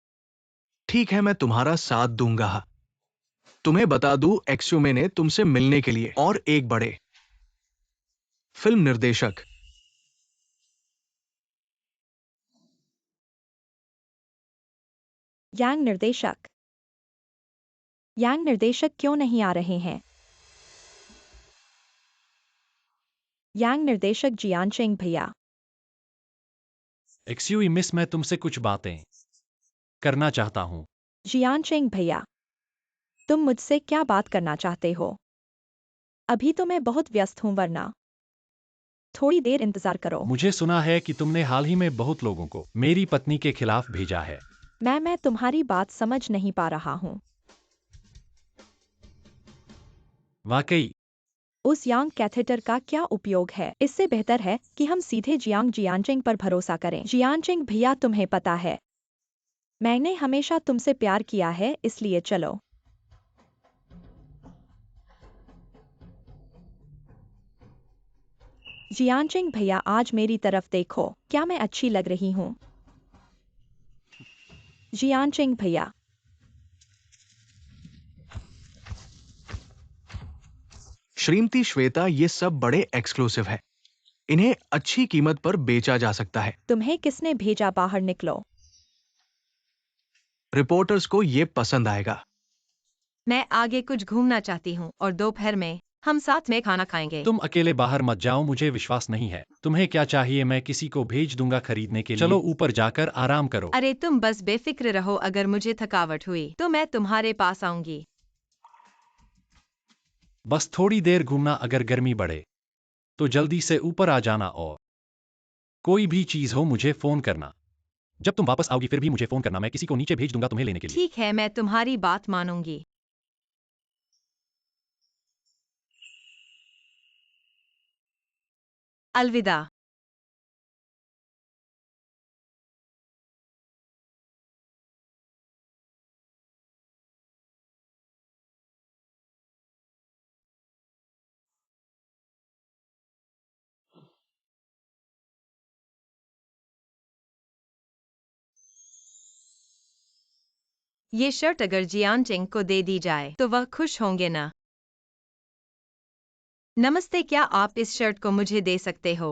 Speaker 2: ठीक है, मैं तुम्हारा साथ दूंगा। तुम्हें बता दूं, एक्स्यूमे ने तुमसे मिलने के लिए और एक बड़े फिल्म निर्देशक
Speaker 4: यांग निर्देशक। यांग निर्देशक क्यों नहीं आ रहे हैं? यांग निर्देशक जियानचेंग भैया।
Speaker 3: एक्सक्यूज मिस, मैं तुमसे कुछ बातें करना चाहता हूँ।
Speaker 4: जियानचेंग भैया, तुम मुझसे क्या बात करना चाहते हो? अभी तो मैं बहुत व्यस्त हूँ, वरना थोड़ी देर इंतजार करो।
Speaker 3: मुझे सुना है कि तुमने हाल ही में बहुत लोगों को मेरी पत्नी के खिलाफ भेजा है।
Speaker 4: मैं तुम्हारी बात समझ नहीं पा रहा हूँ।
Speaker 3: वाकई?
Speaker 4: उस यांग कैथेटर का क्या उपयोग है? इससे बेहतर है कि हम सीधे जियानचेंग पर भरोसा करें। जियानचेंग भैया, तुम्हें पता है मैंने हमेशा तुमसे प्यार किया है, इसलिए चलो। जियानचेंग भैया, आज मेरी तरफ देखो, क्या मैं अच्छी लग रही हूँ? जियानचेंग भैया।
Speaker 2: श्रीमती श्वेता, ये सब बड़े एक्सक्लूसिव है, इन्हें अच्छी कीमत पर बेचा जा सकता है।
Speaker 4: तुम्हें किसने भेजा? बाहर निकलो।
Speaker 2: रिपोर्टर्स को ये पसंद आएगा।
Speaker 1: मैं आगे कुछ घूमना चाहती हूँ और दोपहर में हम साथ में खाना खाएंगे।
Speaker 3: तुम अकेले बाहर मत जाओ, मुझे विश्वास नहीं है। तुम्हें क्या चाहिए, मैं किसी को भेज दूंगा खरीदने के लिए। चलो ऊपर जाकर आराम करो।
Speaker 1: अरे तुम बस बेफिक्र रहो, अगर मुझे थकावट हुई तो मैं तुम्हारे पास आऊंगी।
Speaker 3: बस थोड़ी देर घूमना, अगर गर्मी बढ़े तो जल्दी से ऊपर आ जाना, और कोई भी चीज हो मुझे फोन करना। जब तुम वापस आओगी फिर भी मुझे फोन करना, मैं किसी को नीचे भेज दूंगा तुम्हें लेने के लिए।
Speaker 1: ठीक है, मैं तुम्हारी बात मानूंगी। अलविदा। ये शर्ट अगर जियानचेंग को दे दी जाए तो वह खुश होंगे ना? नमस्ते, क्या आप इस शर्ट को मुझे दे सकते हो?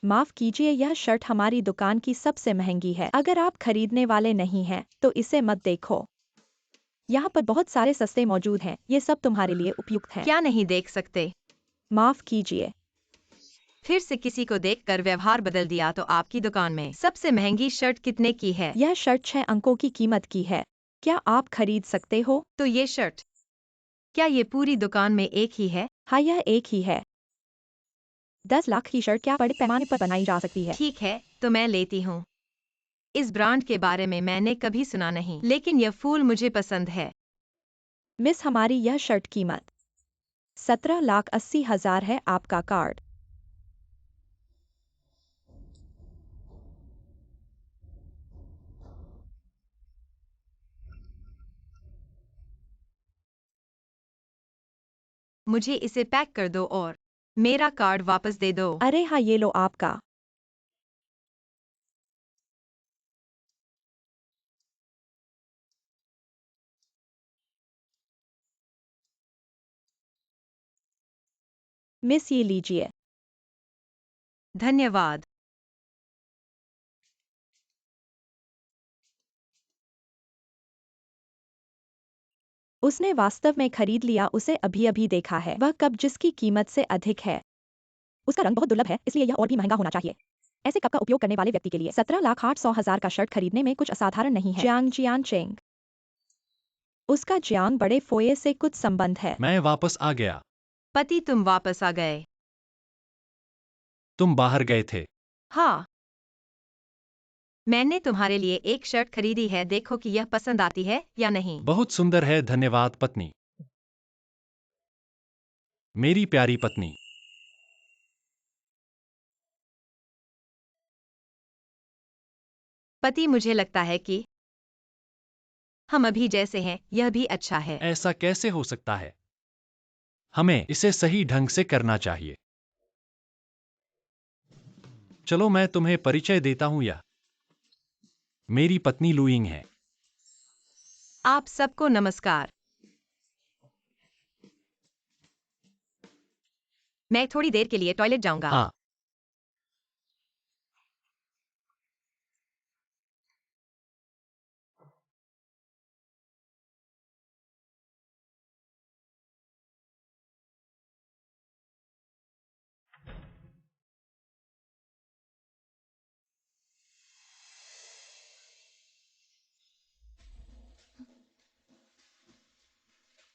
Speaker 4: माफ कीजिए, यह शर्ट हमारी दुकान की सबसे महंगी है। अगर आप खरीदने वाले नहीं हैं, तो इसे मत देखो। यहाँ पर बहुत सारे सस्ते मौजूद हैं, ये सब तुम्हारे लिए उपयुक्त हैं।
Speaker 1: क्या नहीं देख सकते?
Speaker 4: माफ कीजिए।
Speaker 1: फिर से किसी को देखकर व्यवहार बदल दिया तो आपकी दुकान में सबसे महंगी शर्ट कितने की है?
Speaker 4: यह शर्ट 6 अंकों की कीमत की है। क्या आप खरीद सकते हो?
Speaker 1: तो ये शर्ट, क्या ये पूरी दुकान में एक ही है?
Speaker 4: हाँ, यह एक ही है। 10 लाख की शर्ट क्या बड़े पैमाने पर बनाई जा सकती है?
Speaker 1: ठीक है, तो मैं लेती हूँ। इस ब्रांड के बारे में मैंने कभी सुना नहीं, लेकिन यह फूल मुझे पसंद है।
Speaker 4: मिस, हमारी यह शर्ट कीमत 17,80,000 है। आपका कार्ड।
Speaker 1: मुझे इसे पैक कर दो और मेरा कार्ड वापस दे दो।
Speaker 4: अरे हाँ, ये लो आपका। मिस, ये लीजिए।
Speaker 1: धन्यवाद।
Speaker 4: उसने वास्तव में खरीद लिया, उसे अभी अभी देखा है। वह कप जिसकी कीमत से अधिक है। उसका रंग बहुत दुर्लभ है, इसलिए यह और भी महंगा होना चाहिए। ऐसे कप का उपयोग करने वाले व्यक्ति के लिए 17,800,000 का शर्ट खरीदने में कुछ असाधारण नहीं है। जियांग जियानचेंग। उसका जियांग बड़े फोये से कुछ संबंध है।
Speaker 3: मैं वापस आ गया।
Speaker 1: पति, तुम वापस आ गए?
Speaker 3: तुम बाहर गए थे।
Speaker 1: हाँ, मैंने तुम्हारे लिए एक शर्ट खरीदी है, देखो कि यह पसंद आती है या नहीं।
Speaker 3: बहुत सुंदर है, धन्यवाद पत्नी। मेरी प्यारी पत्नी।
Speaker 1: पति, मुझे लगता है कि हम अभी जैसे हैं, यह भी अच्छा है।
Speaker 3: ऐसा कैसे हो सकता है? हमें इसे सही ढंग से करना चाहिए। चलो मैं तुम्हें परिचय देता हूं, यह मेरी पत्नी लुइंग है।
Speaker 1: आप सबको नमस्कार। मैं थोड़ी देर के लिए टॉयलेट जाऊंगा।
Speaker 3: हाँ,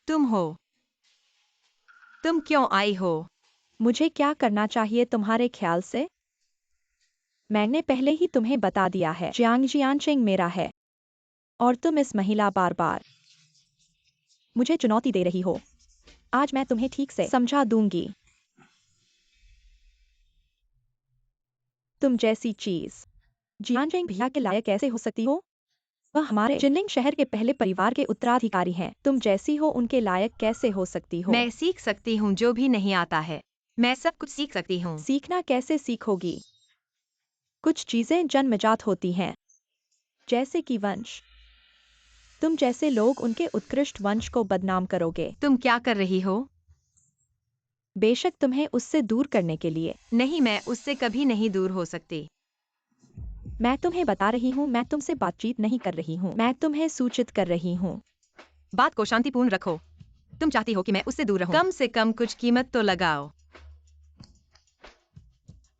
Speaker 1: तुम हो? तुम क्यों आई हो?
Speaker 4: मुझे क्या करना चाहिए तुम्हारे ख्याल से? मैंने पहले ही तुम्हें बता दिया है, जियांग जियानचेंग मेरा है। और तुम इस महिला बार बार मुझे चुनौती दे रही हो। आज मैं तुम्हें ठीक से समझा दूंगी। तुम जैसी चीज जियानचेंग भैया के लायक कैसे हो सकती हो? वह हमारे जिनलिंग शहर के पहले परिवार के उत्तराधिकारी हैं। तुम जैसी हो उनके लायक कैसे हो सकती हो?
Speaker 1: मैं सीख सकती हूँ जो भी नहीं आता है। मैं सब कुछ सीख सकती हूँ।
Speaker 4: सीखना कैसे सीखोगी? कुछ चीजें जन्मजात होती हैं, जैसे कि वंश। तुम जैसे लोग उनके उत्कृष्ट वंश को बदनाम करोगे।
Speaker 1: तुम क्या कर रही हो?
Speaker 4: बेशक तुम्हें उससे दूर करने के लिए।
Speaker 1: नहीं, मैं उससे कभी नहीं दूर हो सकती।
Speaker 4: मैं तुम्हें बता रही हूँ, मैं तुमसे बातचीत नहीं कर रही हूँ, मैं तुम्हें सूचित कर रही हूँ।
Speaker 1: बात को शांतिपूर्ण रखो। तुम चाहती हो कि मैं उससे दूर रहूं? कम से कम कुछ कीमत तो लगाओ।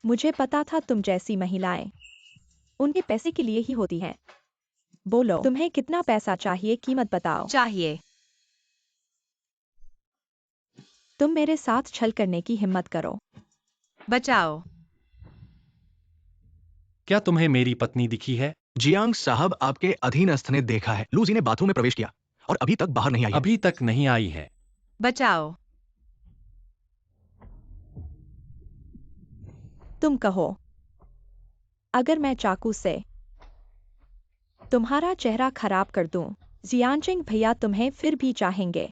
Speaker 4: मुझे पता था तुम जैसी महिलाएं उनके पैसे के लिए ही होती हैं। बोलो, तुम्हें कितना पैसा चाहिए, कीमत बताओ।
Speaker 1: चाहिए।
Speaker 4: तुम मेरे साथ छल करने की हिम्मत करो।
Speaker 1: बचाओ।
Speaker 3: क्या तुम्हें मेरी पत्नी दिखी है?
Speaker 2: जियांग साहब, आपके अधीनस्थ ने देखा है। लूजी ने बाथरूम में प्रवेश किया और अभी तक बाहर नहीं आई है।
Speaker 3: अभी तक नहीं आई है।
Speaker 1: बचाओ।
Speaker 4: तुम कहो, अगर मैं चाकू से तुम्हारा चेहरा खराब कर दूं, जियानचेंग भैया तुम्हें फिर भी चाहेंगे?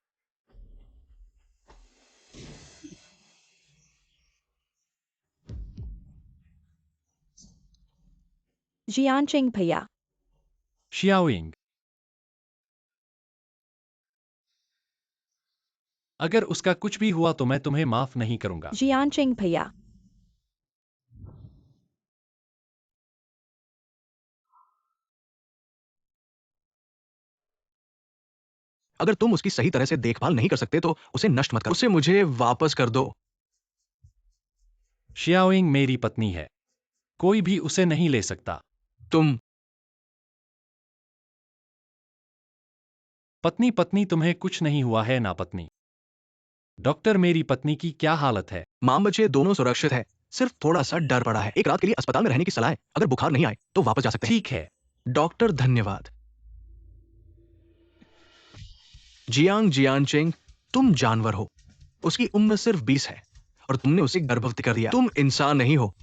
Speaker 4: जियानचेंग भैया।
Speaker 3: शियाओइंग, अगर उसका कुछ भी हुआ तो मैं तुम्हें माफ नहीं करूंगा।
Speaker 4: जियानचेंग भैया।
Speaker 2: अगर तुम उसकी सही तरह से देखभाल नहीं कर सकते तो उसे नष्ट मत करो। उसे मुझे वापस कर दो।
Speaker 3: शियाओइंग मेरी पत्नी है, कोई भी उसे नहीं ले सकता।
Speaker 2: तुम
Speaker 3: पत्नी पत्नी तुम्हें कुछ नहीं हुआ है ना पत्नी? डॉक्टर मेरी पत्नी की क्या हालत है?
Speaker 2: मां बच्चे दोनों सुरक्षित है, सिर्फ थोड़ा सा डर पड़ा है। एक रात के लिए अस्पताल में रहने की सलाह है। अगर बुखार नहीं आए तो वापस जा सकते हैं।
Speaker 3: ठीक है।
Speaker 2: डॉक्टर धन्यवाद। जियांग जियानचेंग, तुम जानवर हो। उसकी उम्र सिर्फ 20 है और तुमने उसे गर्भवती कर दिया। तुम इंसान नहीं हो।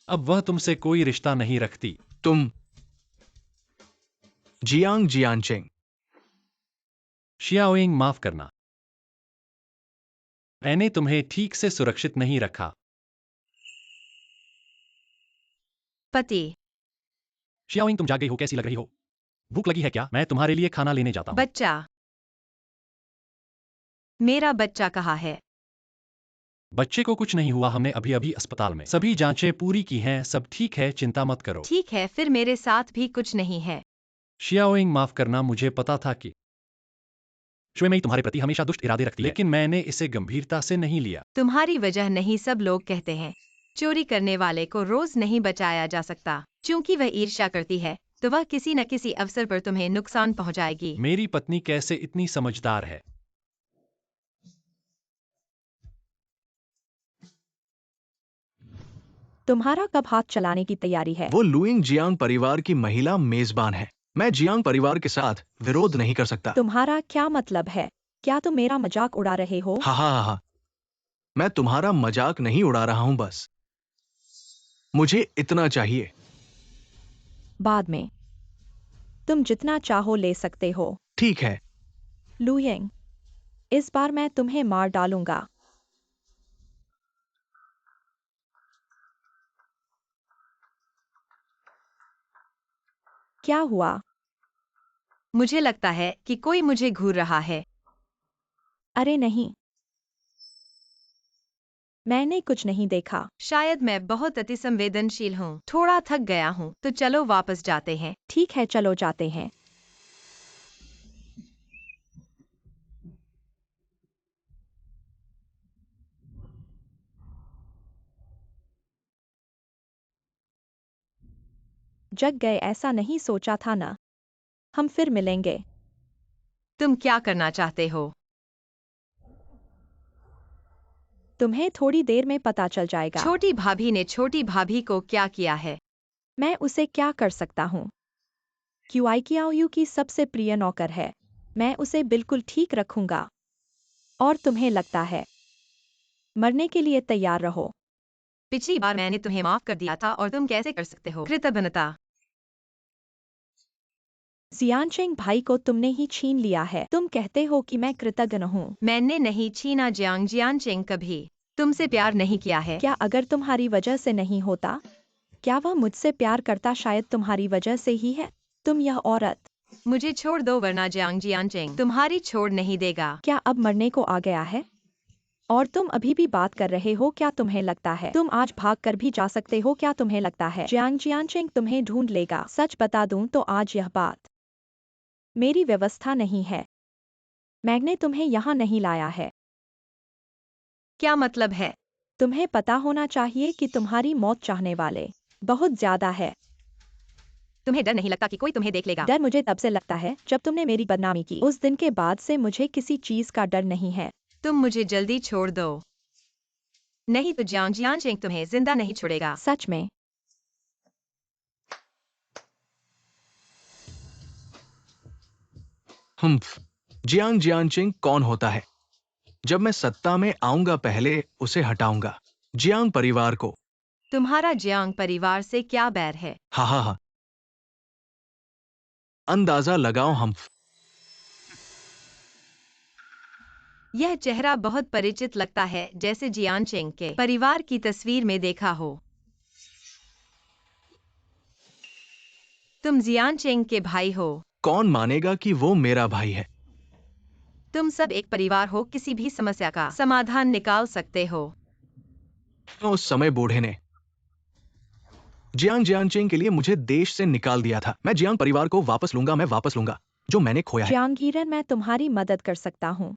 Speaker 3: अब वह तुमसे कोई रिश्ता नहीं रखती।
Speaker 2: तुम जियांग जियानचेंग,
Speaker 3: शियाओइंग माफ करना, मैंने तुम्हें ठीक से सुरक्षित नहीं रखा।
Speaker 1: पति।
Speaker 3: शियाओइंग तुम जाग गई हो, कैसी लग रही हो? भूख लगी है क्या? मैं तुम्हारे लिए खाना लेने जाता हूँ।
Speaker 1: बच्चा। मेरा बच्चा कहाँ है?
Speaker 3: बच्चे को कुछ नहीं हुआ, हमने अभी अभी अस्पताल में सभी जांचें पूरी की हैं, सब ठीक है, चिंता मत करो।
Speaker 1: ठीक है, फिर मेरे साथ भी कुछ नहीं है।
Speaker 3: शियाओइंग माफ करना, मुझे पता था कि शुएमई तुम्हारे प्रति हमेशा दुष्ट इरादे रखती है, लेकिन मैंने इसे गंभीरता से नहीं लिया।
Speaker 1: तुम्हारी वजह नहीं, सब लोग कहते हैं चोरी करने वाले को रोज नहीं बचाया जा सकता। क्योंकि वह ईर्ष्या करती है तो वह किसी न किसी अवसर पर तुम्हें नुकसान पहुंचाएगी।
Speaker 3: मेरी पत्नी कैसे इतनी समझदार है?
Speaker 4: तुम्हारा कब हाथ चलाने की तैयारी है?
Speaker 2: वो लुइंग जियांग परिवार की महिला मेजबान है। मैं जियांग परिवार के साथ विरोध नहीं कर सकता।
Speaker 4: तुम्हारा क्या मतलब है? क्या तुम मेरा मजाक उड़ा रहे हो?
Speaker 2: हा हा हा, मैं तुम्हारा मजाक नहीं उड़ा रहा हूं, बस मुझे इतना चाहिए।
Speaker 4: बाद में तुम जितना चाहो ले सकते हो।
Speaker 2: ठीक है।
Speaker 4: लुयिंग, इस बार मैं तुम्हें मार डालूंगा। क्या हुआ?
Speaker 1: मुझे लगता है कि कोई मुझे घूर रहा है।
Speaker 4: अरे नहीं, मैंने कुछ नहीं देखा।
Speaker 1: शायद मैं बहुत अतिसंवेदनशील हूँ। थोड़ा थक गया हूँ, तो चलो वापस जाते हैं।
Speaker 4: ठीक है, चलो जाते हैं। जग गए, ऐसा नहीं सोचा था ना। हम फिर मिलेंगे।
Speaker 1: तुम क्या करना चाहते हो?
Speaker 4: तुम्हें थोड़ी देर में पता चल जाएगा।
Speaker 1: छोटी भाभी ने छोटी भाभी को क्या किया है?
Speaker 4: मैं उसे क्या कर सकता हूँ? क्यूआई कियाओयू की सबसे प्रिय नौकर है। मैं उसे बिल्कुल ठीक रखूंगा। और तुम्हें लगता है मरने के लिए तैयार रहो।
Speaker 1: पिछली बार मैंने तुम्हें माफ कर दिया था और तुम कैसे कर सकते हो? कृतज्ञता।
Speaker 4: जियानचेंग भाई को तुमने ही छीन लिया है। तुम कहते हो कि मैं कृतज्ञ हूँ।
Speaker 1: मैंने नहीं छीना जियांग जियानचेंग, कभी तुमसे प्यार नहीं किया है।
Speaker 4: क्या अगर तुम्हारी वजह से नहीं होता? क्या वह मुझसे प्यार करता? शायद तुम्हारी वजह से ही है। तुम यह औरत।
Speaker 1: मुझे छोड़ दो वरना जियांग जियानचेंग तुम्हारी छोड़ नहीं देगा।
Speaker 4: क्या अब मरने को आ गया है? और तुम अभी भी बात कर रहे हो? क्या तुम्हें लगता है तुम आज भाग कर भी जा सकते हो? क्या तुम्हें लगता है जियांग जियानचेंग तुम्हें ढूंढ लेगा? सच बता दूं तो आज यह बात मेरी व्यवस्था नहीं है। मैंने तुम्हें यहाँ नहीं लाया है।
Speaker 1: क्या मतलब है?
Speaker 4: तुम्हें पता होना चाहिए कि तुम्हारी मौत चाहने वाले बहुत ज्यादा है।
Speaker 1: तुम्हें डर नहीं लगता कि कोई तुम्हें देख लेगा?
Speaker 4: डर मुझे तब से लगता है जब तुमने मेरी बदनामी की। उस दिन के बाद से मुझे किसी चीज का डर नहीं है।
Speaker 1: तुम मुझे जल्दी छोड़ दो, नहीं तो जियांग जियानचेंग तुम्हें जिंदा नहीं छोड़ेगा।
Speaker 4: सच में।
Speaker 2: जियांग जियानचेंग कौन होता है? जब मैं सत्ता में आऊंगा पहले उसे हटाऊंगा। जियांग परिवार को।
Speaker 1: तुम्हारा जियांग परिवार से क्या बैर है?
Speaker 2: हा हा हा, अंदाजा लगाओ हम्फ।
Speaker 1: यह चेहरा बहुत परिचित लगता है, जैसे जियानचेंग के परिवार की तस्वीर में देखा हो। तुम जियानचेंग के भाई हो।
Speaker 2: कौन मानेगा कि वो मेरा भाई है?
Speaker 1: तुम सब एक परिवार हो, किसी भी समस्या का समाधान निकाल सकते हो।
Speaker 2: उस समय बूढ़े ने जियांग जियानचेंग के लिए मुझे देश से निकाल दिया था। मैं जियांग परिवार को वापस लूंगा, मैं वापस लूंगा। जो मैंने खोया है।
Speaker 4: जियांगीरन, मैं तुम्हारी मदद कर सकता हूँ।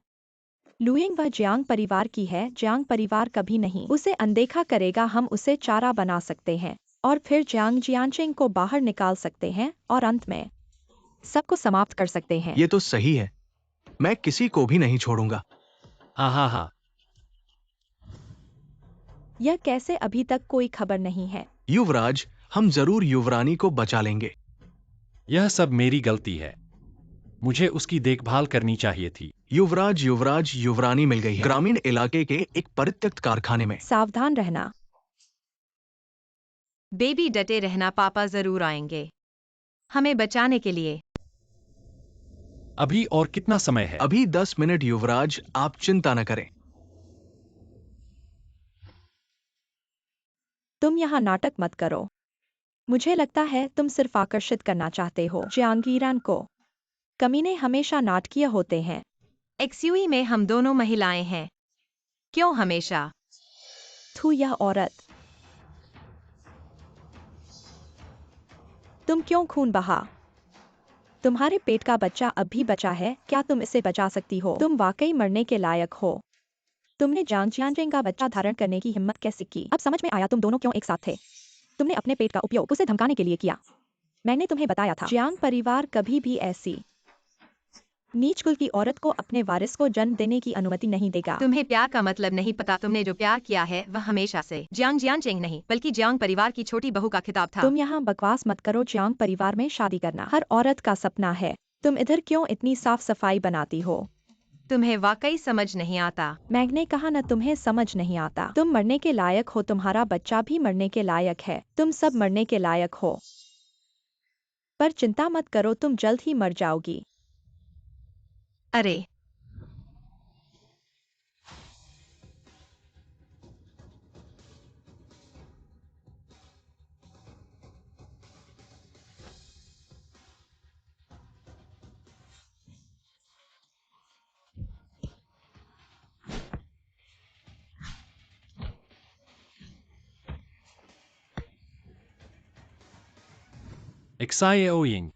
Speaker 4: लुइंग, वह जियांग परिवार की है। जियांग परिवार कभी नहीं उसे अनदेखा करेगा। हम उसे चारा बना सकते हैं और फिर जियांग जियांचिंग को बाहर निकाल सकते हैं और अंत में सबको समाप्त कर सकते हैं।
Speaker 2: ये तो सही है, मैं किसी को भी नहीं छोड़ूंगा।
Speaker 3: हाँ हाँ हाँ।
Speaker 4: यह कैसे अभी तक कोई खबर नहीं है।
Speaker 2: युवराज, हम जरूर युवरानी को बचा लेंगे।
Speaker 3: यह सब मेरी गलती है। मुझे उसकी देखभाल करनी चाहिए थी।
Speaker 2: युवराज, युवराज, युवरानी मिल गई है ग्रामीण इलाके के एक परित्यक्त कारखाने में।
Speaker 4: सावधान रहना।
Speaker 1: बेबी डटे रहना, पापा जरूर आएंगे हमें बचाने के लिए।
Speaker 3: अभी और कितना समय है?
Speaker 2: अभी 10 मिनट युवराज, आप चिंता न करें।
Speaker 4: तुम यहाँ नाटक मत करो। मुझे लगता है तुम सिर्फ आकर्षित करना चाहते हो जियांगीरन को। कमीने हमेशा नाटकीय होते हैं।
Speaker 1: एक्सयूई में हम दोनों महिलाएं हैं। क्यों हमेशा?
Speaker 4: थू, यह औरत। तुम क्यों खून बहा? तुम्हारे पेट का बच्चा अब भी बचा है। क्या तुम इसे बचा सकती हो? तुम वाकई मरने के लायक हो। तुमने जांग जियांजिंग का बच्चा धारण करने की हिम्मत कैसे की? अब समझ में आया तुम दोनों क्यों एक साथ थे। तुमने अपने पेट का उपयोग उसे धमकाने के लिए किया। मैंने तुम्हें बताया था, जियांग परिवार कभी भी ऐसी नीच कुल की औरत को अपने वारिस को जन्म देने की अनुमति नहीं देगा।
Speaker 1: तुम्हें प्यार का मतलब नहीं पता। तुमने जो प्यार किया है वह हमेशा से जियांग जियांचिंग नहीं बल्कि जियांग परिवार की छोटी बहू का खिताब था।
Speaker 4: तुम यहाँ बकवास मत करो। जियांग परिवार में शादी करना हर औरत का सपना है। तुम इधर क्यों इतनी साफ सफाई बनाती हो?
Speaker 1: तुम्हें वाकई समझ नहीं आता।
Speaker 4: मैंने कहा न, तुम्हें समझ नहीं आता। तुम मरने के लायक हो। तुम्हारा बच्चा भी मरने के लायक है। तुम सब मरने के लायक हो। पर चिंता मत करो, तुम जल्द ही मर जाओगी।
Speaker 1: अरे,
Speaker 3: एक्साओयिंग,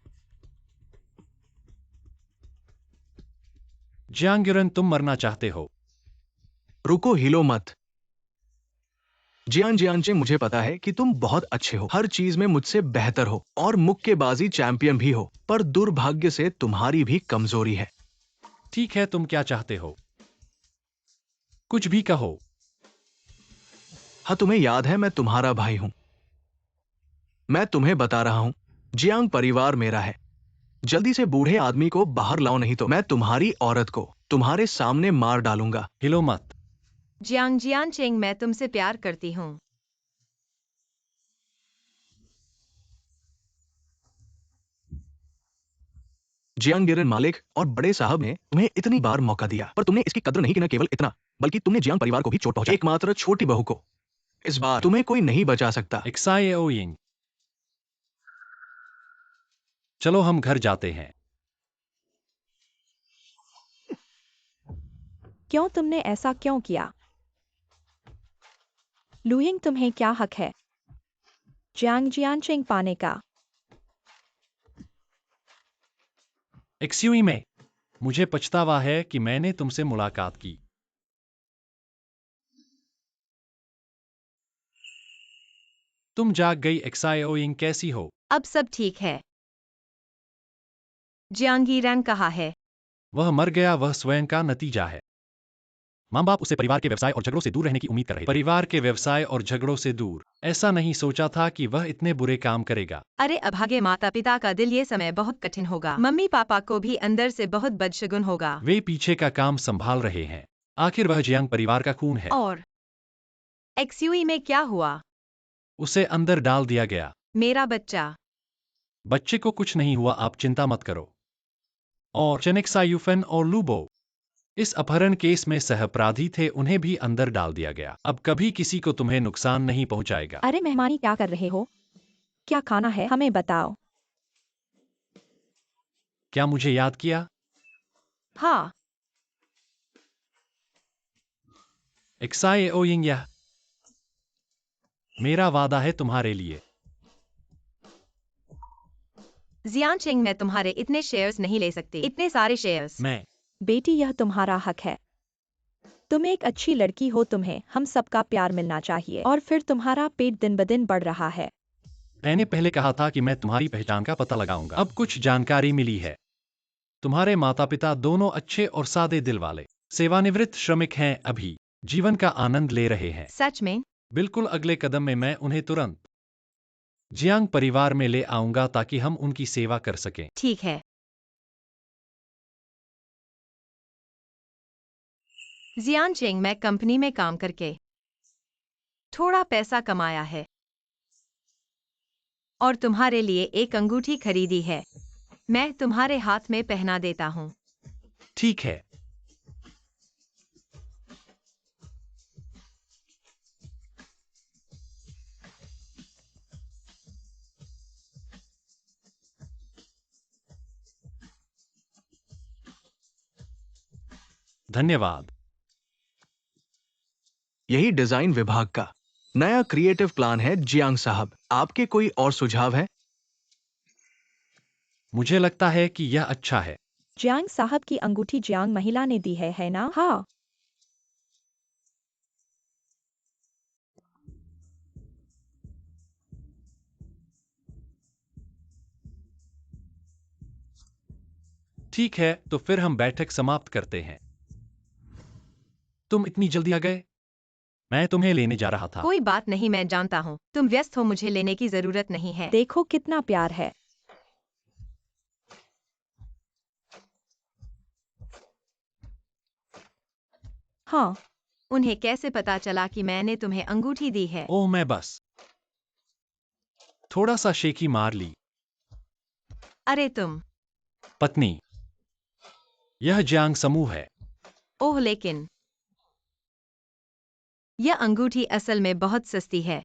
Speaker 3: जियांगिरन, तुम मरना चाहते हो?
Speaker 2: रुको, हिलो मत। जियान जियांचे, मुझे पता है कि तुम बहुत अच्छे हो, हर चीज में मुझसे बेहतर हो और मुक्केबाजी चैंपियन भी हो, पर दुर्भाग्य से तुम्हारी भी कमजोरी है।
Speaker 3: ठीक है, तुम क्या चाहते हो? कुछ भी कहो।
Speaker 2: हाँ, तुम्हें याद है मैं तुम्हारा भाई हूं। मैं तुम्हें बता रहा हूं, जियांग परिवार मेरा है। जल्दी से बूढ़े आदमी को बाहर लाओ, नहीं तो मैं तुम्हारी औरत को तुम्हारे सामने मार डालूंगा।
Speaker 3: हिलो मत।
Speaker 1: जियांग जियांचिंग, मैं तुमसे प्यार करती हूँ।
Speaker 2: जियांगिरन मालिक और बड़े साहब ने तुम्हें इतनी बार मौका दिया, पर तुमने इसकी कद्र नहीं की। न केवल इतना, बल्कि तुमने जियांग परिवार को भी चोट पहुंचाई, एकमात्र छोटी बहू को। इस बार तुम्हें कोई नहीं बचा सकता।
Speaker 3: एक्साओयिंग, चलो हम घर जाते हैं।
Speaker 4: क्यों? तुमने ऐसा क्यों किया? लुइंग, तुम्हें क्या हक है जियांग जियांचिंग पाने का?
Speaker 3: एक्सयूई में, मुझे पछतावा है कि मैंने तुमसे मुलाकात की। तुम जाग गई। एक्साओयिंग, कैसी हो?
Speaker 1: अब सब ठीक है। जियांगीरन कहाँ है?
Speaker 3: वह मर गया। वह स्वयं का नतीजा है। माँ बाप उसे परिवार के व्यवसाय और झगड़ों से दूर रहने की उम्मीद कर रहे थे। परिवार के व्यवसाय और झगड़ों से दूर, ऐसा नहीं सोचा था कि वह इतने बुरे काम करेगा।
Speaker 1: अरे अभागे माता पिता का दिल, ये समय बहुत कठिन होगा। मम्मी पापा को भी अंदर से बहुत बदशगुन होगा।
Speaker 3: वे पीछे का काम संभाल रहे हैं। आखिर वह जियांग परिवार का खून है।
Speaker 1: और एक्सयूई में क्या हुआ?
Speaker 3: उसे अंदर डाल दिया गया।
Speaker 1: मेरा बच्चा।
Speaker 3: बच्चे को कुछ नहीं हुआ, आप चिंता मत करो। और चेनेक्सायुफेन और लूबो इस अपहरण केस में सहअपराधी थे, उन्हें भी अंदर डाल दिया गया। अब कभी किसी को तुम्हें नुकसान नहीं पहुंचाएगा।
Speaker 4: अरे मेहमानी क्या कर रहे हो? क्या खाना है, हमें बताओ।
Speaker 3: क्या मुझे याद किया?
Speaker 1: हाँ,
Speaker 3: एक्साओयिंग, यह मेरा वादा है तुम्हारे लिए।
Speaker 1: जियांचिंग, मैं तुम्हारे इतने शेयर्स नहीं ले सकती, इतने सारे शेयर्स।
Speaker 3: मैं
Speaker 4: बेटी यह तुम्हारा हक है। तुम एक अच्छी लड़की हो, तुम्हें हम सबका प्यार मिलना चाहिए। और फिर तुम्हारा पेट दिन ब दिन बढ़ रहा है।
Speaker 3: मैंने पहले कहा था कि मैं तुम्हारी पहचान का पता लगाऊंगा। अब कुछ जानकारी मिली है। तुम्हारे माता पिता दोनों अच्छे और सादे दिल वाले सेवानिवृत्त श्रमिक हैं, अभी जीवन का आनंद ले रहे हैं।
Speaker 1: सच में?
Speaker 3: बिल्कुल, अगले कदम में मैं उन्हें तुरंत जियांग परिवार में ले आऊंगा ताकि हम उनकी सेवा कर सकें।
Speaker 1: ठीक है। जियांचिंग, मैं कंपनी में काम करके थोड़ा पैसा कमाया है और तुम्हारे लिए एक अंगूठी खरीदी है। मैं तुम्हारे हाथ में पहना देता हूँ।
Speaker 3: ठीक है। धन्यवाद।
Speaker 2: यही डिजाइन विभाग का नया क्रिएटिव प्लान है जियांग साहब। आपके कोई और सुझाव है?
Speaker 3: मुझे लगता है कि यह अच्छा है।
Speaker 4: जियांग साहब की अंगूठी जियांग महिला ने दी है ना? हाँ।
Speaker 3: ठीक है, तो फिर हम बैठक समाप्त करते हैं। तुम इतनी जल्दी आ गए? मैं तुम्हें लेने जा रहा था।
Speaker 1: कोई बात नहीं, मैं जानता हूँ तुम व्यस्त हो, मुझे लेने की जरूरत नहीं है।
Speaker 4: देखो कितना प्यार है। हाँ।
Speaker 1: उन्हें कैसे पता चला कि मैंने तुम्हें अंगूठी दी है?
Speaker 3: ओह, मैं बस थोड़ा सा शेखी मार ली।
Speaker 1: अरे तुम।
Speaker 3: पत्नी, यह जियांग समूह है।
Speaker 1: ओह, लेकिन यह अंगूठी असल में बहुत सस्ती है।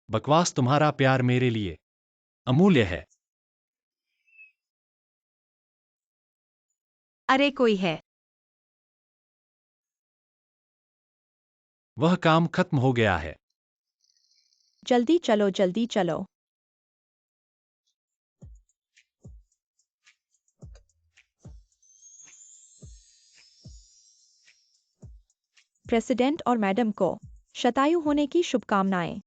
Speaker 3: बकवास, तुम्हारा प्यार मेरे लिए अमूल्य है।
Speaker 1: अरे कोई है।
Speaker 3: वह काम खत्म हो गया है।
Speaker 4: जल्दी चलो, जल्दी चलो। प्रेसिडेंट और मैडम को शतायु होने की शुभकामनाएं।